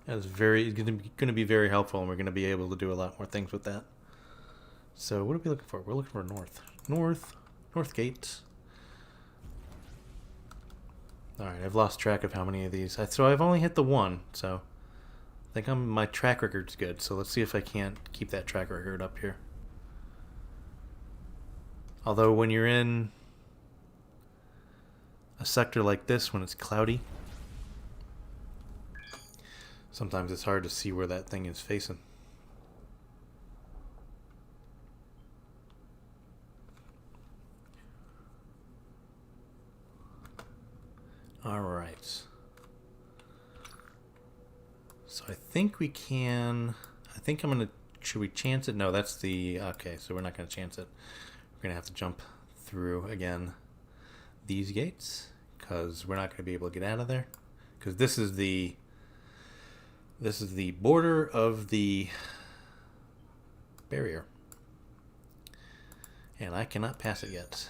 It's going to be very helpful, and we're going to be able to do a lot more things with that. So what are we looking for? We're looking for north gate. All right, I've lost track of how many of these. So I've only hit the one. So I think my track record's good. So let's see if I can't keep that track record up here. Although when you're in a sector like this, when it's cloudy, sometimes it's hard to see where that thing is facing. Alright. So I think we can... I think I'm going to... Should we chance it? No, that's the... Okay, so we're not going to chance it. We're going to have to jump through, again, these gates. Because we're not going to be able to get out of there. Because this is the... This is the border of the barrier. And I cannot pass it yet.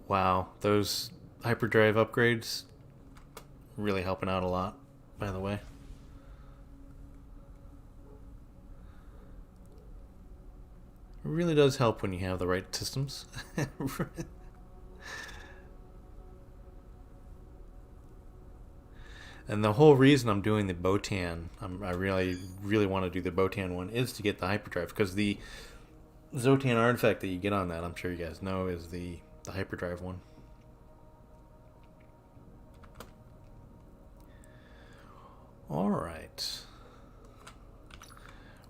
Wow, those hyperdrive upgrades really helping out a lot, by the way. It really does help when you have the right systems. And the whole reason I'm doing the Bottan, I really want to do the Bottan one, is to get the hyperdrive, because the Zotan artifact that you get on that, I'm sure you guys know, is the hyperdrive one. Alright.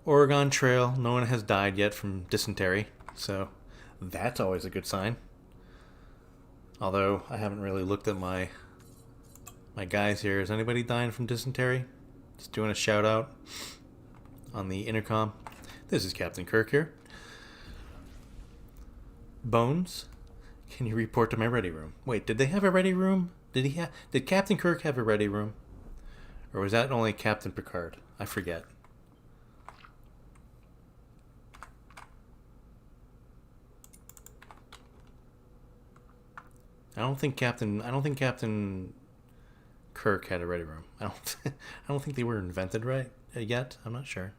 Oregon Trail. No one has died yet from dysentery, so that's always a good sign. Although I haven't really looked at my guys here. Is anybody dying from dysentery? Just doing a shout out on the intercom. This is Captain Kirk here. Bones, can you report to my ready room? Wait, did they have a ready room? Did Captain Kirk have a ready room? Or was that only Captain Picard? I forget. I don't think Captain Kirk had a ready room. I don't think they were invented right yet. I'm not sure.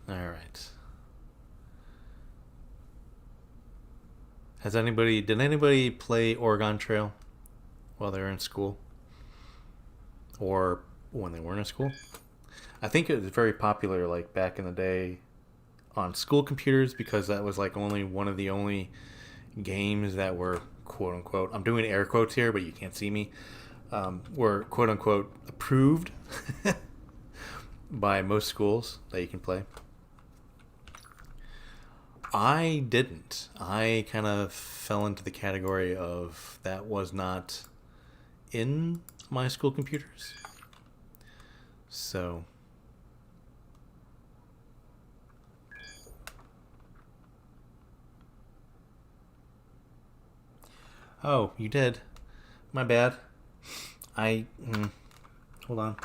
All right. Did anybody play Oregon Trail while they were in school? Or when they weren't in school? I think it was very popular like back in the day on school computers, because that was like only one of the only games that were quote unquote, I'm doing air quotes here but you can't see me, were quote unquote approved by most schools that you can play. I didn't. I kind of fell into the category of that was not in my school computers. So oh, you did. My bad. Hold on.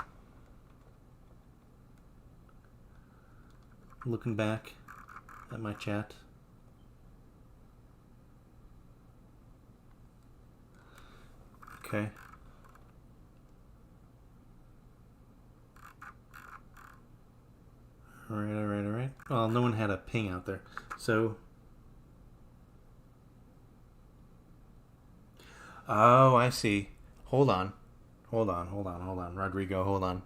Looking back at my chat. Okay. Alright. Well, no one had a ping out there. So... Oh, I see. Hold on. Rodrigo, hold on.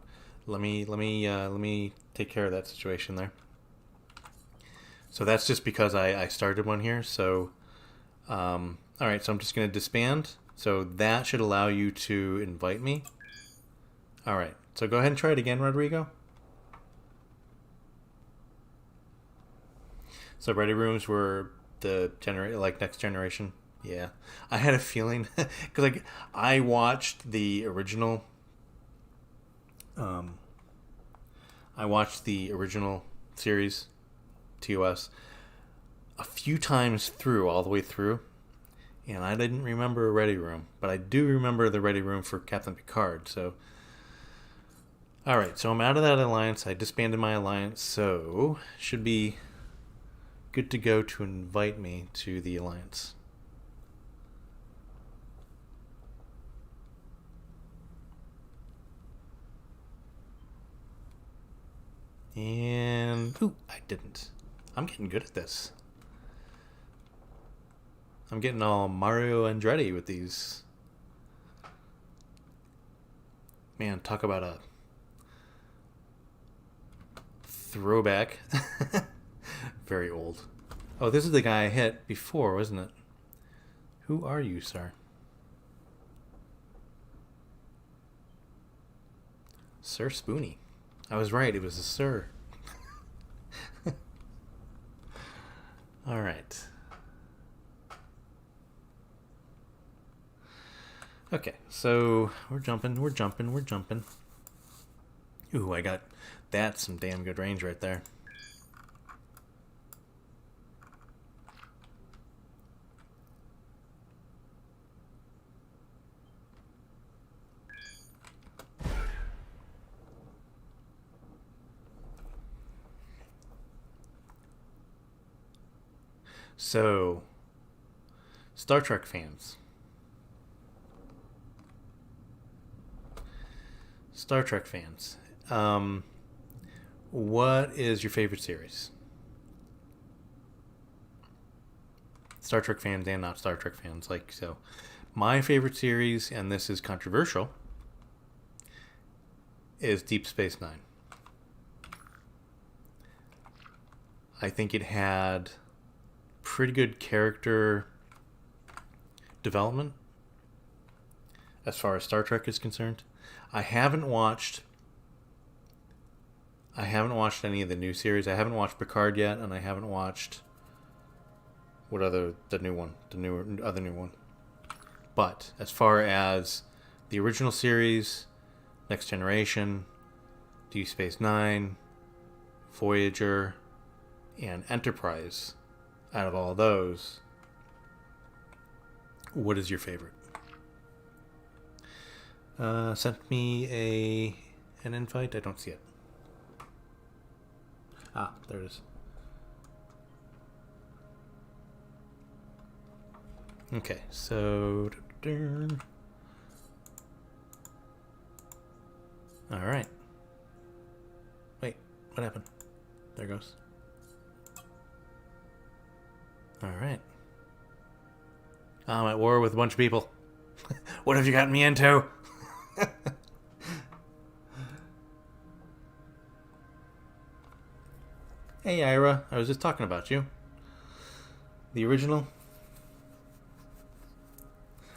Let me take care of that situation there. So that's just because I started one here. So, alright, so I'm just going to disband. So that should allow you to invite me. Alright, so go ahead and try it again, Rodrigo. So ready rooms were the next generation. Yeah, I had a feeling because like I watched the original. I watched the original series, TOS, a few times through, all the way through, and I didn't remember a ready room, but I do remember the ready room for Captain Picard. So, all right, so I'm out of that alliance. I disbanded my alliance, so should be good to go to invite me to the alliance. And ooh, I didn't. I'm getting good at this. I'm getting all Mario Andretti with these. Man, talk about a throwback. Very old. Oh, this is the guy I hit before, wasn't it? Who are you, sir? Sir Spoony. I was right, it was a sir. Alright. Okay, so we're jumping. Ooh, I got that's some damn good range right there. So, Star Trek fans. What is your favorite series? Star Trek fans and not Star Trek fans. Like, so, my favorite series, and this is controversial, is Deep Space Nine. I think it had pretty good character development as far as Star Trek is concerned. I haven't watched any of the new series. I haven't watched Picard yet, and I haven't watched the new one. But as far as the original series, Next Generation, Deep Space Nine, Voyager, and Enterprise, out of all those, what is your favorite? Sent me an invite. I don't see it. Ah, there it is. Okay, so all right. Wait, what happened? There it goes. All right. I'm at war with a bunch of people. What have you gotten me into? Hey, Ira. I was just talking about you. The original.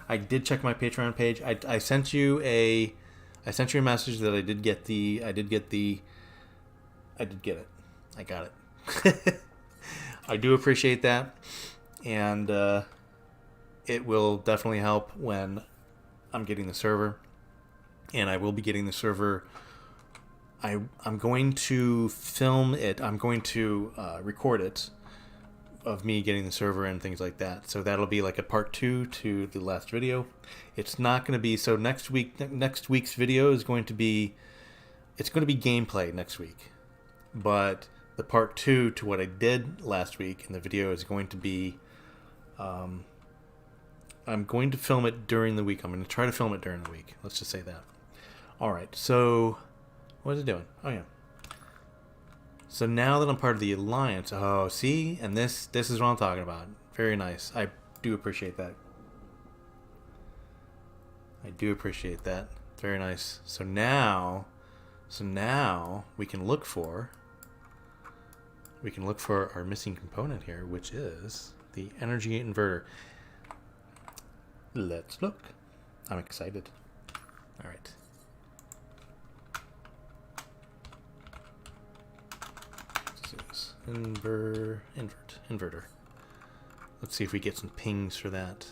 I did check my Patreon page. I sent you a message that I did get it. I got it. I do appreciate that, and it will definitely help when I'm getting the server, and I will be getting the server. I'm going to film it. I'm going to record it of me getting the server and things like that. So that'll be like a part 2 to the last video. It's not going to be so next week's video is going to be gameplay next week, but the part 2 to what I did last week in the video is going to be I'm going to film it during the week. I'm going to try to film it during the week. Let's just say that. All right. So what is it doing? Oh yeah. So now that I'm part of the Alliance, oh see, and this is what I'm talking about. Very nice. I do appreciate that. Very nice. So now we can look for our missing component here, which is the energy inverter. Let's look. I'm excited. All right. Inverter. Let's see if we get some pings for that.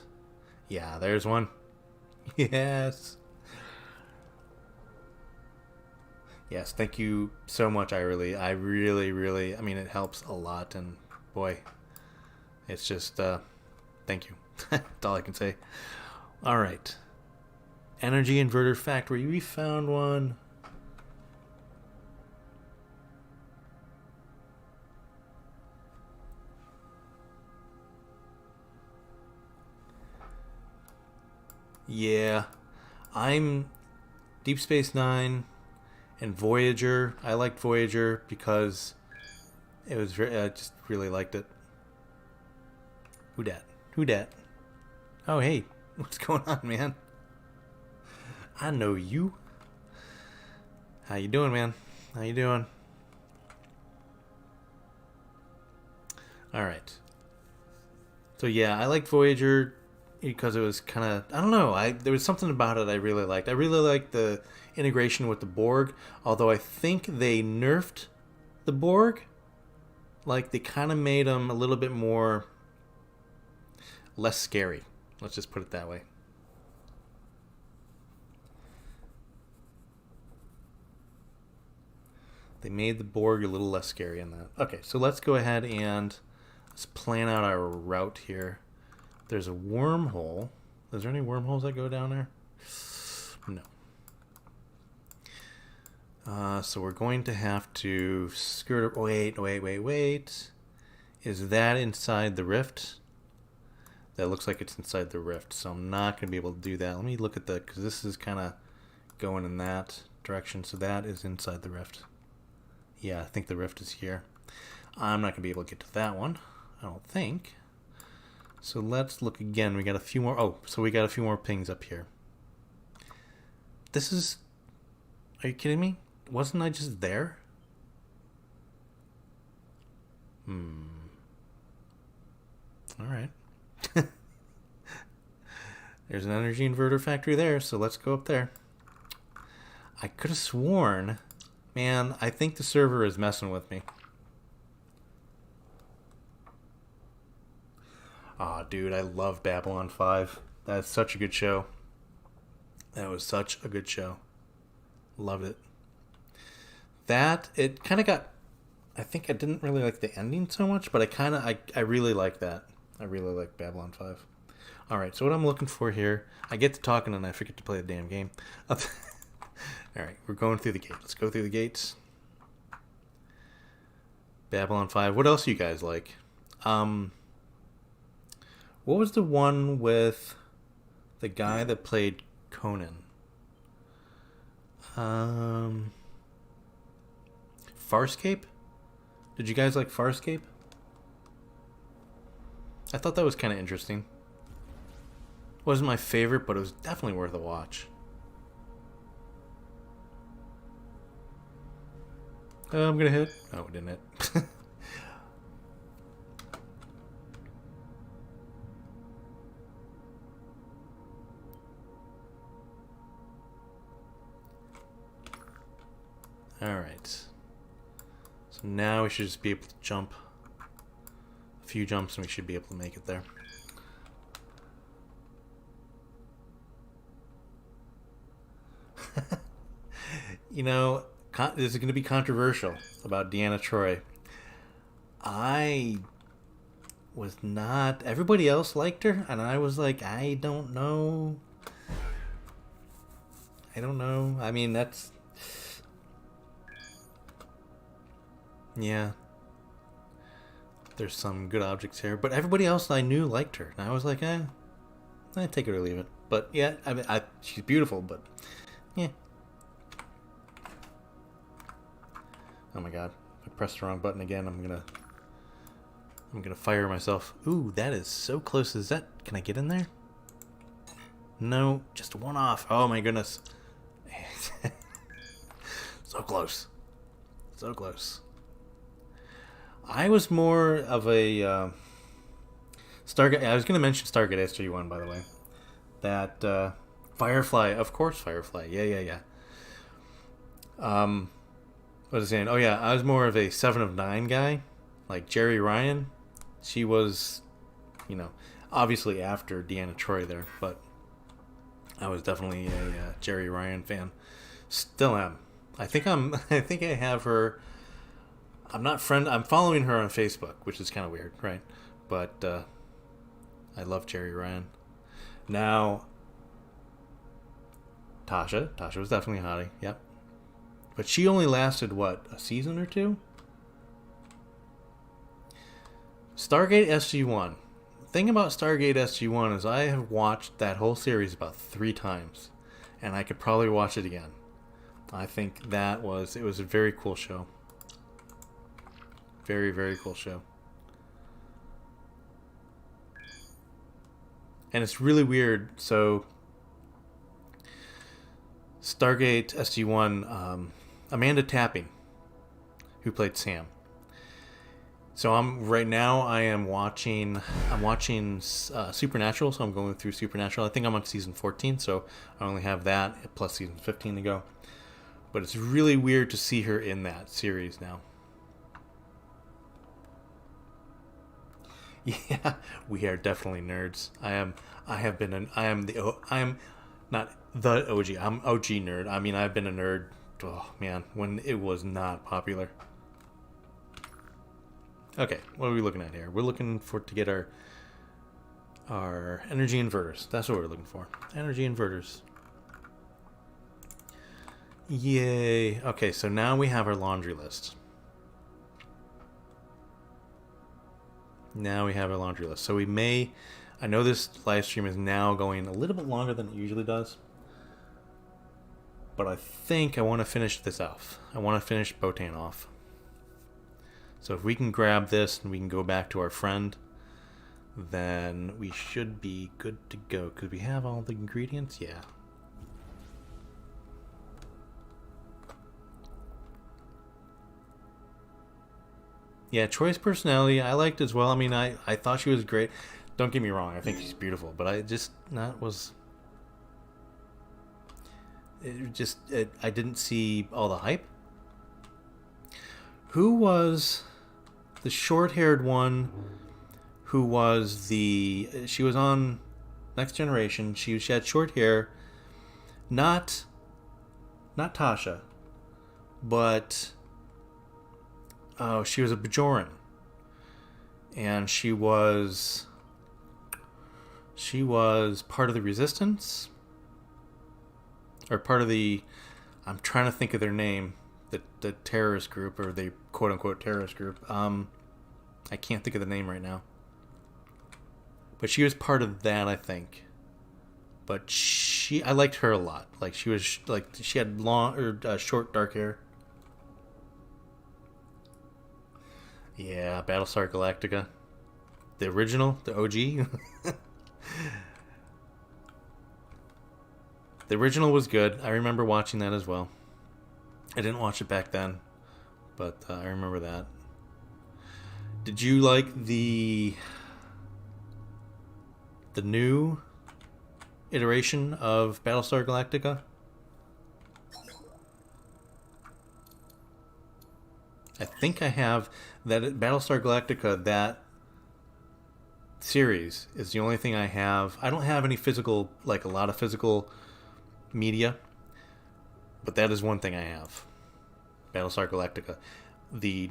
Yeah, there's one. Yes. Yes, thank you so much. I really, I mean, it helps a lot, and boy, it's just, thank you. That's all I can say. All right. Energy Inverter Factory. We found one. Yeah, I'm Deep Space Nine and Voyager. I liked Voyager because it was I just really liked it. Who dat? Oh, hey. What's going on, man? I know you. How you doing, man? How you doing? Alright. So yeah, I liked Voyager because it was kind of, I don't know, there was something about it I really liked. I really liked the integration with the Borg, although I think they nerfed the Borg. Like, they kind of made them a little bit more less scary. Let's just put it that way. They made the Borg a little less scary in that. Okay, so let's go ahead and let's plan out our route here. There's a wormhole. Is there any wormholes that go down there? No. So we're going to have to skirt... Wait. Is that inside the rift? That looks like it's inside the rift, so I'm not going to be able to do that. Let me look at the... because this is kind of going in that direction, so that is inside the rift. Yeah, I think the rift is here. I'm not going to be able to get to that one, I don't think. So let's look again. We got a few more... oh, so we got a few more pings up here. This is... are you kidding me? Wasn't I just there? Alright. There's an energy inverter factory there, so let's go up there. I could have sworn... man, I think the server is messing with me. Aw, dude, I love Babylon 5. That's such a good show. That was such a good show. Loved it. That, it kind of got... I think I didn't really like the ending so much, but I really like that. I really like Babylon 5. Alright, so what I'm looking for here... I get to talking and I forget to play the damn game. Alright, we're going through the gate. Let's go through the gates. Babylon 5. What else do you guys like? What was the one with the guy that played Conan? Farscape? Did you guys like Farscape? I thought that was kind of interesting. Wasn't my favorite, but it was definitely worth a watch. I'm gonna hit. Oh, it didn't hit. Alright. So now we should just be able to jump. A few jumps and we should be able to make it there. You know, this is going to be controversial about Deanna Troi. I was not... everybody else liked her, and I was like, I don't know. I mean, that's... yeah. There's some good objects here, but everybody else I knew liked her, and I was like, I take it or leave it. But yeah, I mean, she's beautiful, but yeah. Oh my god, I pressed the wrong button again. I'm gonna fire myself. Ooh, that is so close. Is that... can I get in there? No, just one off. Oh my goodness. So close. So close. I was more of a Stargate... I was gonna mention Stargate SG-1, by the way. That Firefly, of course, Firefly. Yeah. What was I saying? Oh yeah, I was more of a 7 of 9 guy, like Jerry Ryan. She was, you know, obviously after Deanna Troi there, but I was definitely a Jerry Ryan fan. Still am. I think I have her. I'm following her on Facebook, which is kind of weird, right? But I love Jerry Ryan. Now, Tasha was definitely a hottie. Yep. But she only lasted, what, a season or two? Stargate SG-1. The thing about Stargate SG-1 is I have watched that whole series about 3 times. And I could probably watch it again. I think it was a very cool show. Very, very cool show. And it's really weird. So Stargate SG-1, Amanda Tapping, who played Sam. So I'm watching Supernatural, so I'm going through Supernatural. I think I'm on season 14, so I only have that plus season 15 to go. But it's really weird to see her in that series now. Yeah, we are definitely nerds. I am not the OG. I'm OG nerd. I mean, I've been a nerd, oh man, when it was not popular. Okay, what are we looking at here? We're looking to get our energy inverters. That's what we're looking for. Energy inverters. Yay. Okay, so now we have our laundry list. So we may... I know this live stream is now going a little bit longer than it usually does. But I think I want to finish this off. I want to finish Bottan off. So if we can grab this and we can go back to our friend, then we should be good to go. Because we have all the ingredients? Yeah. Yeah, Troy's personality I liked as well. I mean, I thought she was great. Don't get me wrong, I think she's beautiful, but I didn't see all the hype. Who was the short-haired one who was she was on Next Generation. She had short hair. Not Tasha, but she was a Bajoran. And she was part of the Resistance, or part of the, I'm trying to think of their name, the terrorist group, or the quote-unquote terrorist group. I can't think of the name right now. But she was part of that, I think. But I liked her a lot. Like, she had long, or short, dark hair. Yeah, Battlestar Galactica. The original, the OG. The original was good. I remember watching that as well. I didn't watch it back then, but I remember that. Did you like the new iteration of Battlestar Galactica? I think I have that. Battlestar Galactica, that series, is the only thing I have. I don't have any physical, like a lot of physical media, but that is one thing I have. Battlestar Galactica, the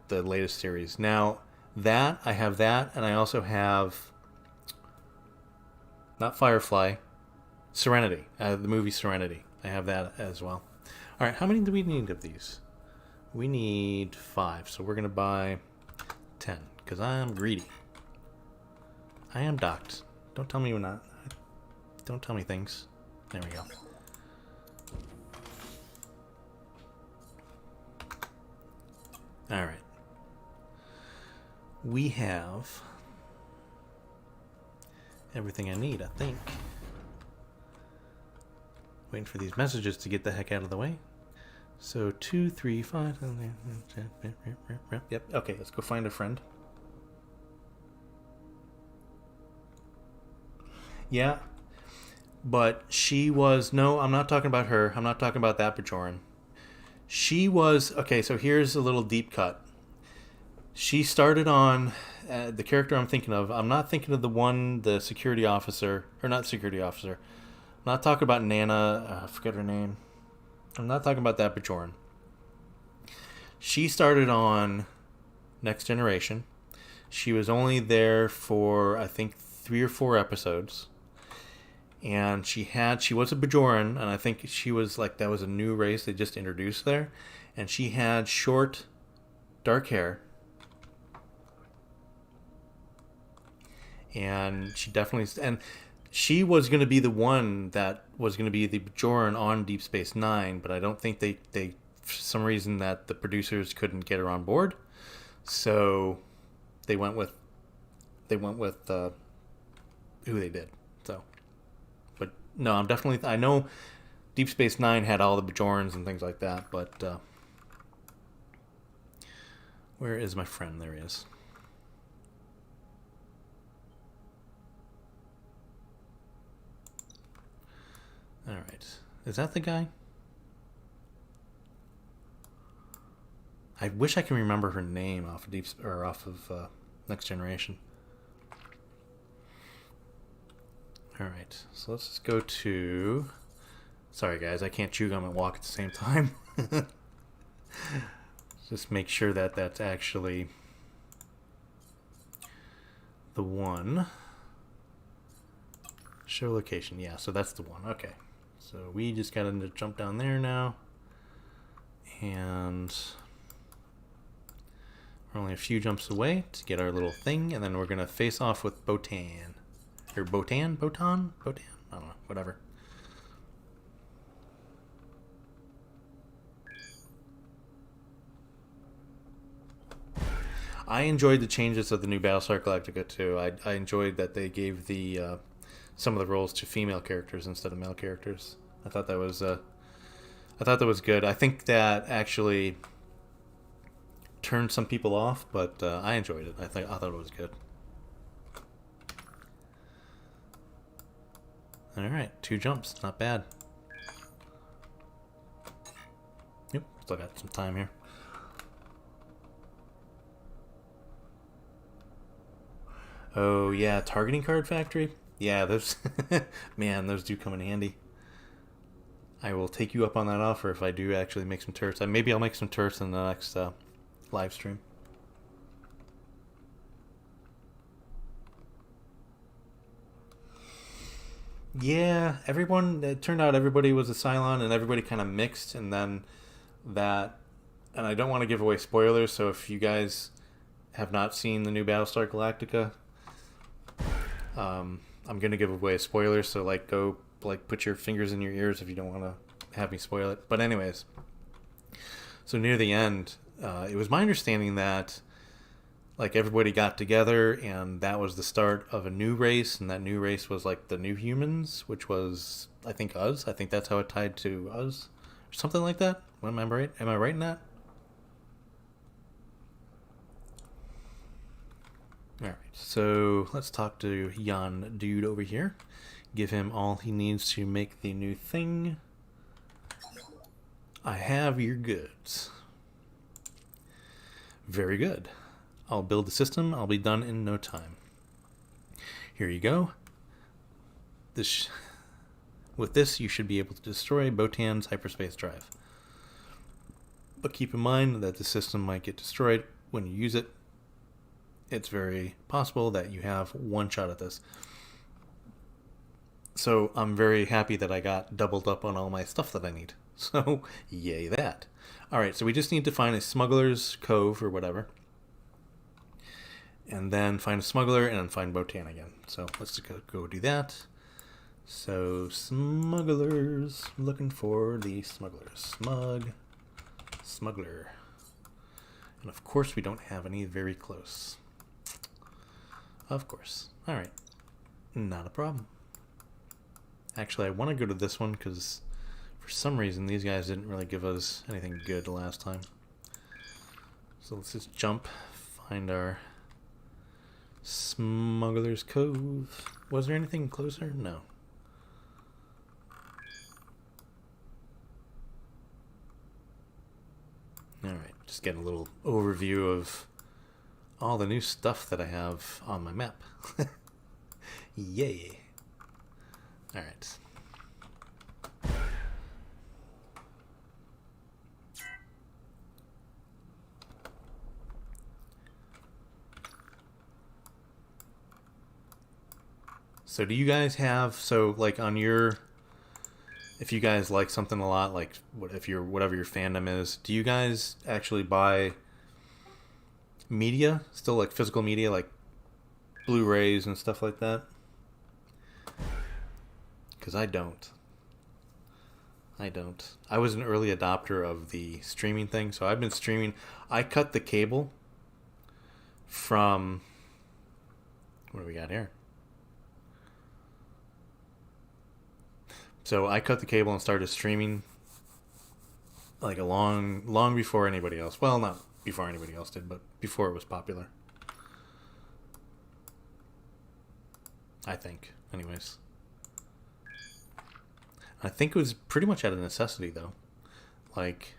latest series. Now that I have that, and I also have not Firefly, Serenity, the movie Serenity. I have that as well. All right, how many do we need of these? We need 5, so we're gonna buy 10 because I am greedy. I am docked. Don't tell me we're not. Don't tell me things. There we go. All right. We have everything I need, I think. Waiting for these messages to get the heck out of the way. So 2, 3, 5. Yep. Okay, let's go find a friend. Yeah, but she was... No, I'm not talking about her. I'm not talking about that Bajoran. She was... Okay, so here's a little deep cut. She started on... the character I'm thinking of, I'm not thinking of the security officer... Or not security officer. I'm not talking about Nana. I forget her name. I'm not talking about that Bajoran. She started on Next Generation. She was only there for, I think, 3 or 4 episodes. And she was a Bajoran, and I think she was like, that was a new race they just introduced there. And she had short, dark hair. And she definitely... And she was going to be the one that was going to be the Bajoran on Deep Space Nine, but I don't think they for some reason that the producers couldn't get her on board, so they went with who they did. So, but no, I'm definitely. I know Deep Space Nine had all the Bajorans and things like that, but where is my friend? There he is. All right, is that the guy? I wish I can remember her name off of Next Generation. All right, so let's just go to. Sorry guys, I can't chew gum and walk at the same time. Just make sure that that's actually the one. Show location, yeah, so that's the one. Okay, so we just got to jump down there now, and we're only a few jumps away to get our little thing, and then we're gonna face off with Bottan. Or Bottan? I don't know, whatever. I enjoyed the changes of the new Battlestar Galactica too. I enjoyed that they gave the some of the roles to female characters instead of male characters. I thought that was good. I think that actually turned some people off, but I enjoyed it. I thought it was good. All right, 2 jumps, not bad. Yep, still got some time here. Oh yeah, targeting card factory. Yeah, those man, those do come in handy. I will take you up on that offer if I do actually make some turrets. Maybe I'll make some turrets in the next live stream. Yeah, it turned out everybody was a Cylon and everybody kind of mixed, and then that, and I don't want to give away spoilers, so if you guys have not seen the new Battlestar Galactica, I'm gonna give away a spoiler, so go put your fingers in your ears if you don't want to have me spoil it. But anyways, so near the end, it was my understanding that everybody got together and that was the start of a new race, and that new race was the new humans, which was I think us. I think that's how it tied to us, or something like that. Am I right? Am I right in that? Alright, so let's talk to Jan Dude over here. Give him all he needs to make the new thing. I have your goods. Very good. I'll build the system. I'll be done in no time. Here you go. With this, you should be able to destroy Bottan's hyperspace drive. But keep in mind that the system might get destroyed when you use it. It's very possible that you have one shot at this. So I'm very happy that I got doubled up on all my stuff that I need. So yay that. Alright, so we just need to find a smuggler's cove or whatever. And then find a smuggler and then find Bottan again. So let's go do that. So smugglers, looking for the smugglers. Smuggler. And of course we don't have any very close. Of course. Alright. Not a problem. Actually, I want to go to this one because for some reason these guys didn't really give us anything good the last time. So let's just jump, find our Smuggler's Cove. Was there anything closer? No. Alright, just get a little overview of all the new stuff that I have on my map. Yay. Alright. So do you guys have, on your, if you guys like something a lot, whatever your fandom is, do you guys actually buy media, still physical media, like Blu-rays and stuff like that? Because I don't. I was an early adopter of the streaming thing, so I've been streaming. I cut the cable from, what do we got here? So I cut the cable and started streaming like a long before anybody else. Well, not before anybody else did, but before it was popular. I think, anyways. I think it was pretty much out of necessity, though. Like,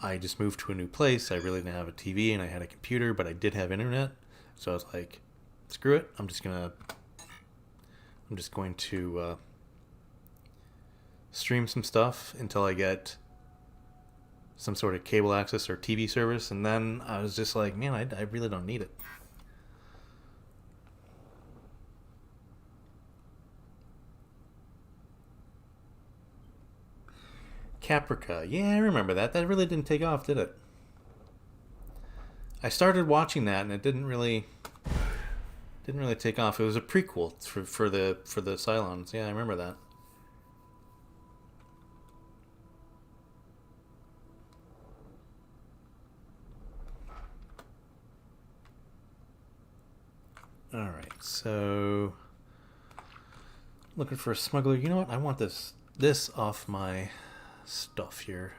I just moved to a new place. I really didn't have a TV, and I had a computer, but I did have internet. So I was like, screw it. I'm just going to stream some stuff until I get some sort of cable access or TV service. And then I was just like, man, I really don't need it. Caprica. Yeah, I remember that. That really didn't take off, did it? I started watching that and it didn't really take off. It was a prequel for the Cylons. Yeah, I remember that. All right. So looking for a smuggler. You know what? I want this off my stuff here.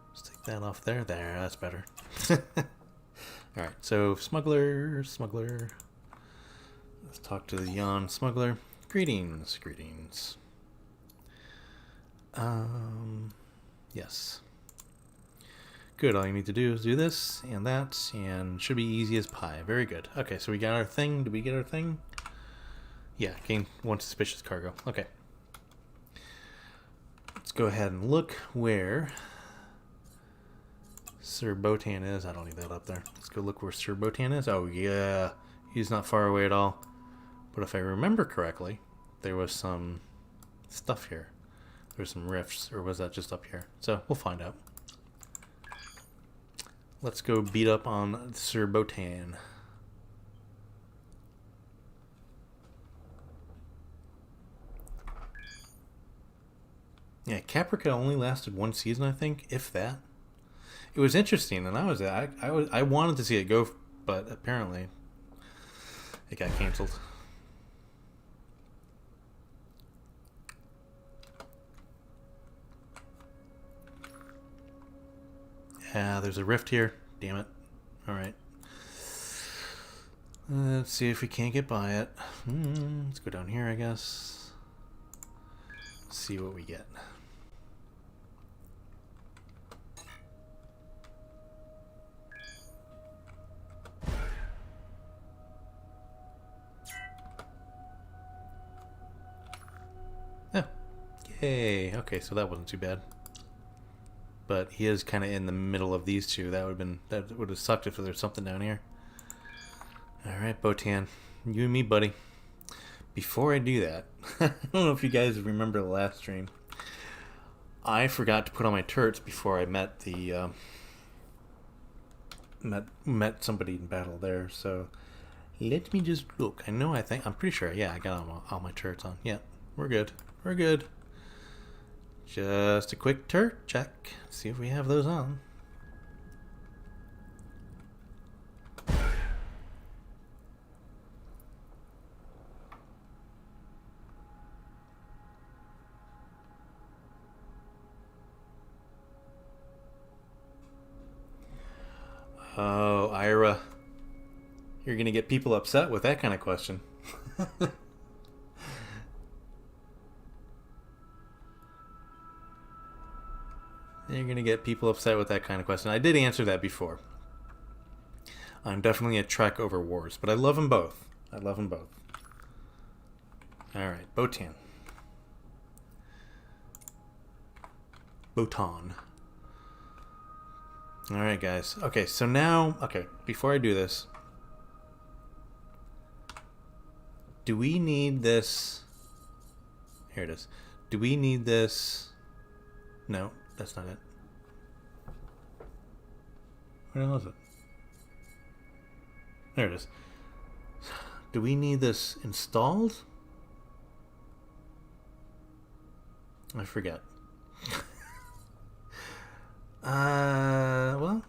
Let's take that off there. There, that's better. Alright, so smuggler. Let's talk to the Yon smuggler. Greetings. Yes. Good, all you need to do is do this and that, and should be easy as pie. Very good. Okay, so we got our thing. Did we get our thing? Yeah, gain one suspicious cargo. Okay. Let's go ahead and look where Sir Bottan is. I don't need that up there. Let's go look where Sir Bottan is. Oh, yeah. He's not far away at all. But if I remember correctly, there was some stuff here. There were some rifts, or was that just up here? So, we'll find out. Let's go beat up on Sir Bottan. Yeah, Caprica only lasted one season, I think, if that. It was interesting, and I wanted to see it go, but apparently it got canceled. Yeah, there's a rift here. Damn it. All right. Let's see if we can't get by it. Let's go down here, I guess. See what we get. Oh, yay. Okay, so that wasn't too bad. But he is kind of in the middle of these two. That would have sucked if there was something down here. All right, Bottan, you and me, buddy. Before I do that, I don't know if you guys remember the last stream. I forgot to put on my turrets before I met the met somebody in battle there. So let me just look. I'm pretty sure. Yeah, I got all my turrets on. Yeah, we're good. We're good. Just a quick turret check. See if we have those on. Oh, Ira. You're going to get people upset with that kind of question. You're going to get people upset with that kind of question. I did answer that before. I'm definitely a Trek over Wars, but I love them both. I love them both. Alright, Bottan. Alright, guys. Okay, so now... Okay, before I do this... Do we need this... Here it is. Do we need this... No, that's not it. Where the hell is it? There it is. Do we need this installed? I forget. Well,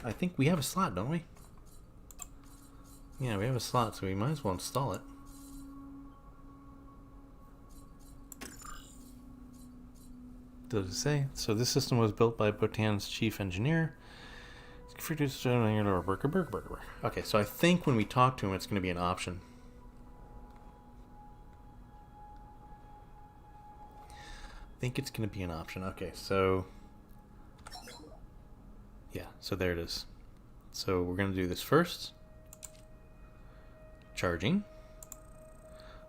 I think we have a slot, don't we? Yeah, we have a slot, so we might as well install it. does it say? So this system was built by Bottan's chief engineer. Okay, so I think when we talk to him, it's going to be an option. I think it's going to be an option. Okay, so yeah, so there it is. So we're going to do this first. Charging.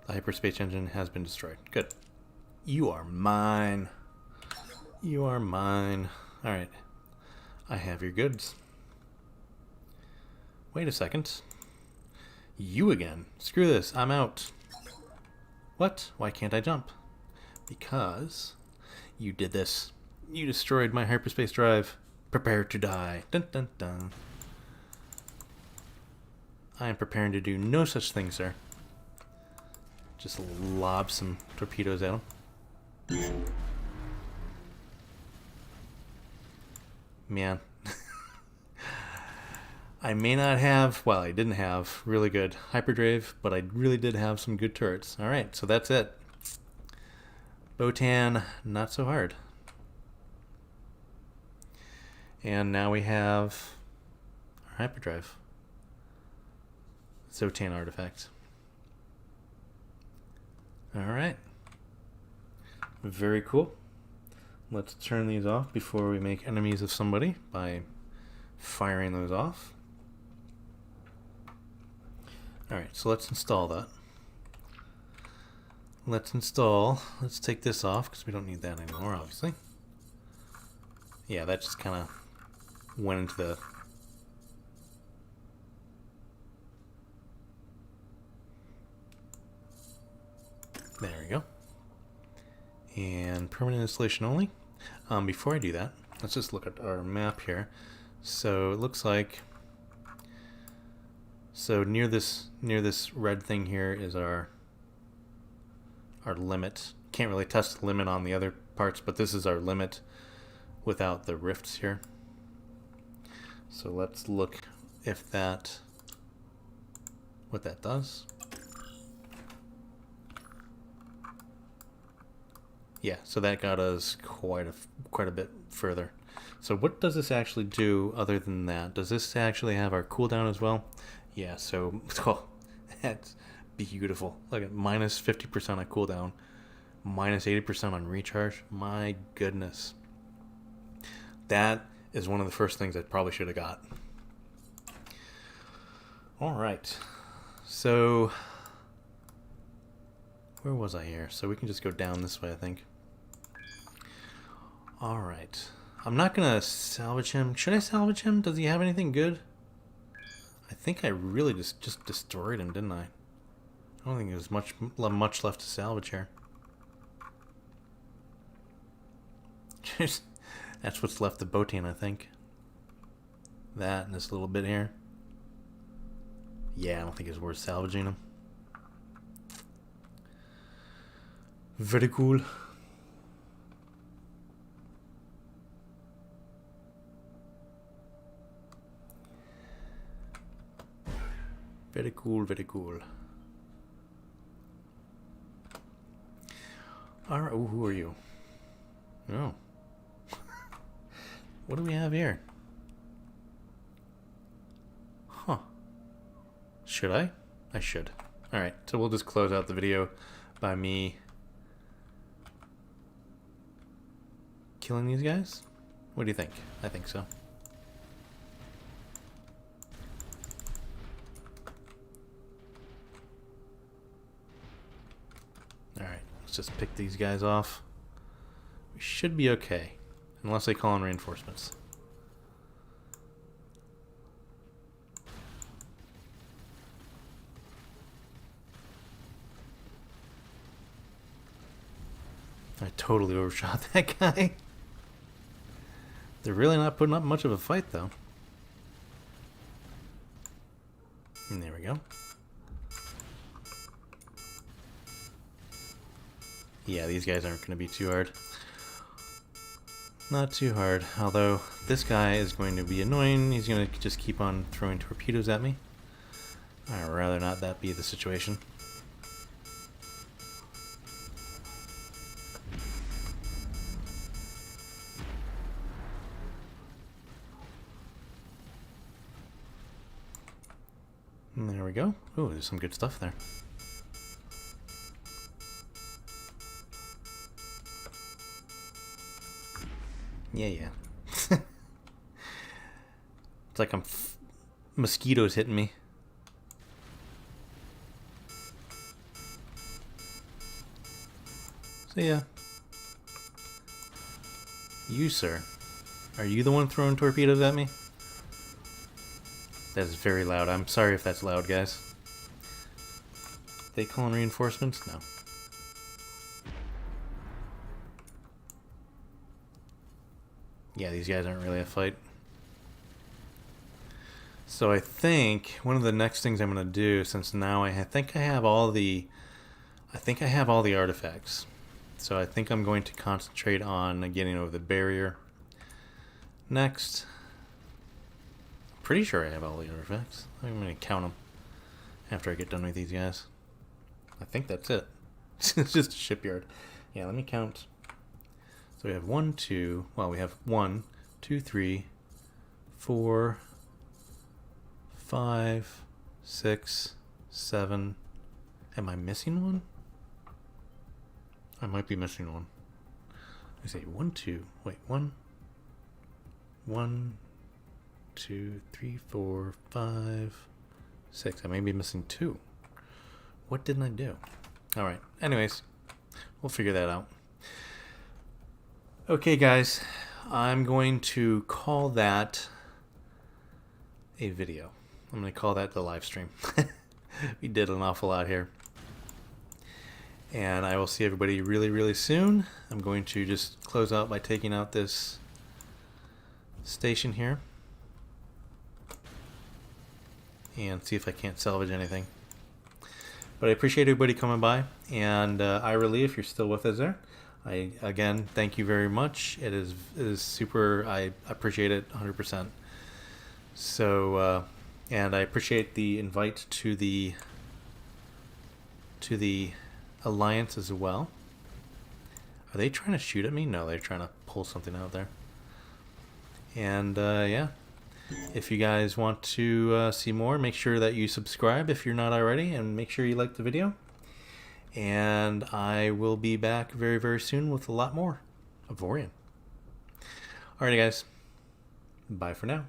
The hyperspace engine has been destroyed. Good. You are mine. You are mine. All right. I have your goods. Wait a second. You again. Screw this. I'm out. What? Why can't I jump? Because you did this. You destroyed my hyperspace drive. Prepare to die. Dun dun dun. I am preparing to do no such thing, sir. Just lob some torpedoes at him. Man. I may not have, well, I didn't have really good hyperdrive, but I really did have some good turrets. Alright, so that's it. Bottan, not so hard. And now we have our hyperdrive. Zotan artifact. Alright. Very cool. Let's turn these off before we make enemies of somebody by firing those off. Alright, so let's install that. Let's take this off because we don't need that anymore, obviously. Yeah, that just kind of went into the... There we go. And permanent installation only. Before I do that, let's just look at our map here. So it looks like... So near this red thing here is our limit. Can't really test the limit on the other parts, but this is our limit without the rifts here. So let's look if what that does. Yeah, so that got us quite a bit further. So what does this actually do other than that? Does this actually have our cooldown as well? Yeah, so oh, that's beautiful. Look at minus 50% on cooldown, minus 80% on recharge. My goodness. That is one of the first things I probably should have got. Alright. So where was I here? So we can just go down this way, I think. Alright. I'm not gonna salvage him. Should I salvage him? Does he have anything good? I think I really just destroyed him, didn't I? I don't think there's much left to salvage here. That's what's left of Bottan, I think. That and this little bit here. Yeah, I don't think it's worth salvaging him. Very cool. Very cool, very cool. Alright, who are you? Oh. What do we have here? Huh. Should I? I should. Alright, so we'll just close out the video by me killing these guys? What do you think? I think so. Alright, let's just pick these guys off. We should be okay. Unless they call in reinforcements. I totally overshot that guy. They're really not putting up much of a fight, though. And there we go. Yeah, these guys aren't going to be too hard. Not too hard, although this guy is going to be annoying. He's going to just keep on throwing torpedoes at me. I'd rather not that be the situation. we go. Ooh, there's some good stuff there. Yeah. It's like mosquitoes hitting me. So yeah. You, sir. Are you the one throwing torpedoes at me? That is very loud. I'm sorry if that's loud, guys. They calling reinforcements? No. Yeah, these guys aren't really a fight. So I think one of the next things I'm going to do, since now I think I have all the artifacts. So I think I'm going to concentrate on getting over the barrier next. Pretty sure I have all the artifacts. I'm going to count them after I get done with these guys. I think that's it. It's just a shipyard. Yeah, let me count. So we have 1, 2, well, we have 1, 2, 3, 4, 5, 6, 7. Am I missing one? I might be missing one. I say 1, 2. Wait, 1, 2, 3, 4, 5, 6. I may be missing 2. What didn't I do? All right. Anyways, we'll figure that out. Okay, guys. I'm going to call that a video. I'm going to call that the live stream. We did an awful lot here. And I will see everybody really, really soon. I'm going to just close out by taking out this station here. And see if I can't salvage anything. But I appreciate everybody coming by. And Ira-Lee, if you're still with us there, I again thank you very much. It is super. I appreciate it 100%. So and I appreciate the invite to the Alliance as well. Are they trying to shoot at me? No, they're trying to pull something out there. And yeah, if you guys want to see more, make sure that you subscribe if you're not already, and make sure you like the video. And I will be back very, very soon with a lot more Avorion. Alrighty, guys. Bye for now.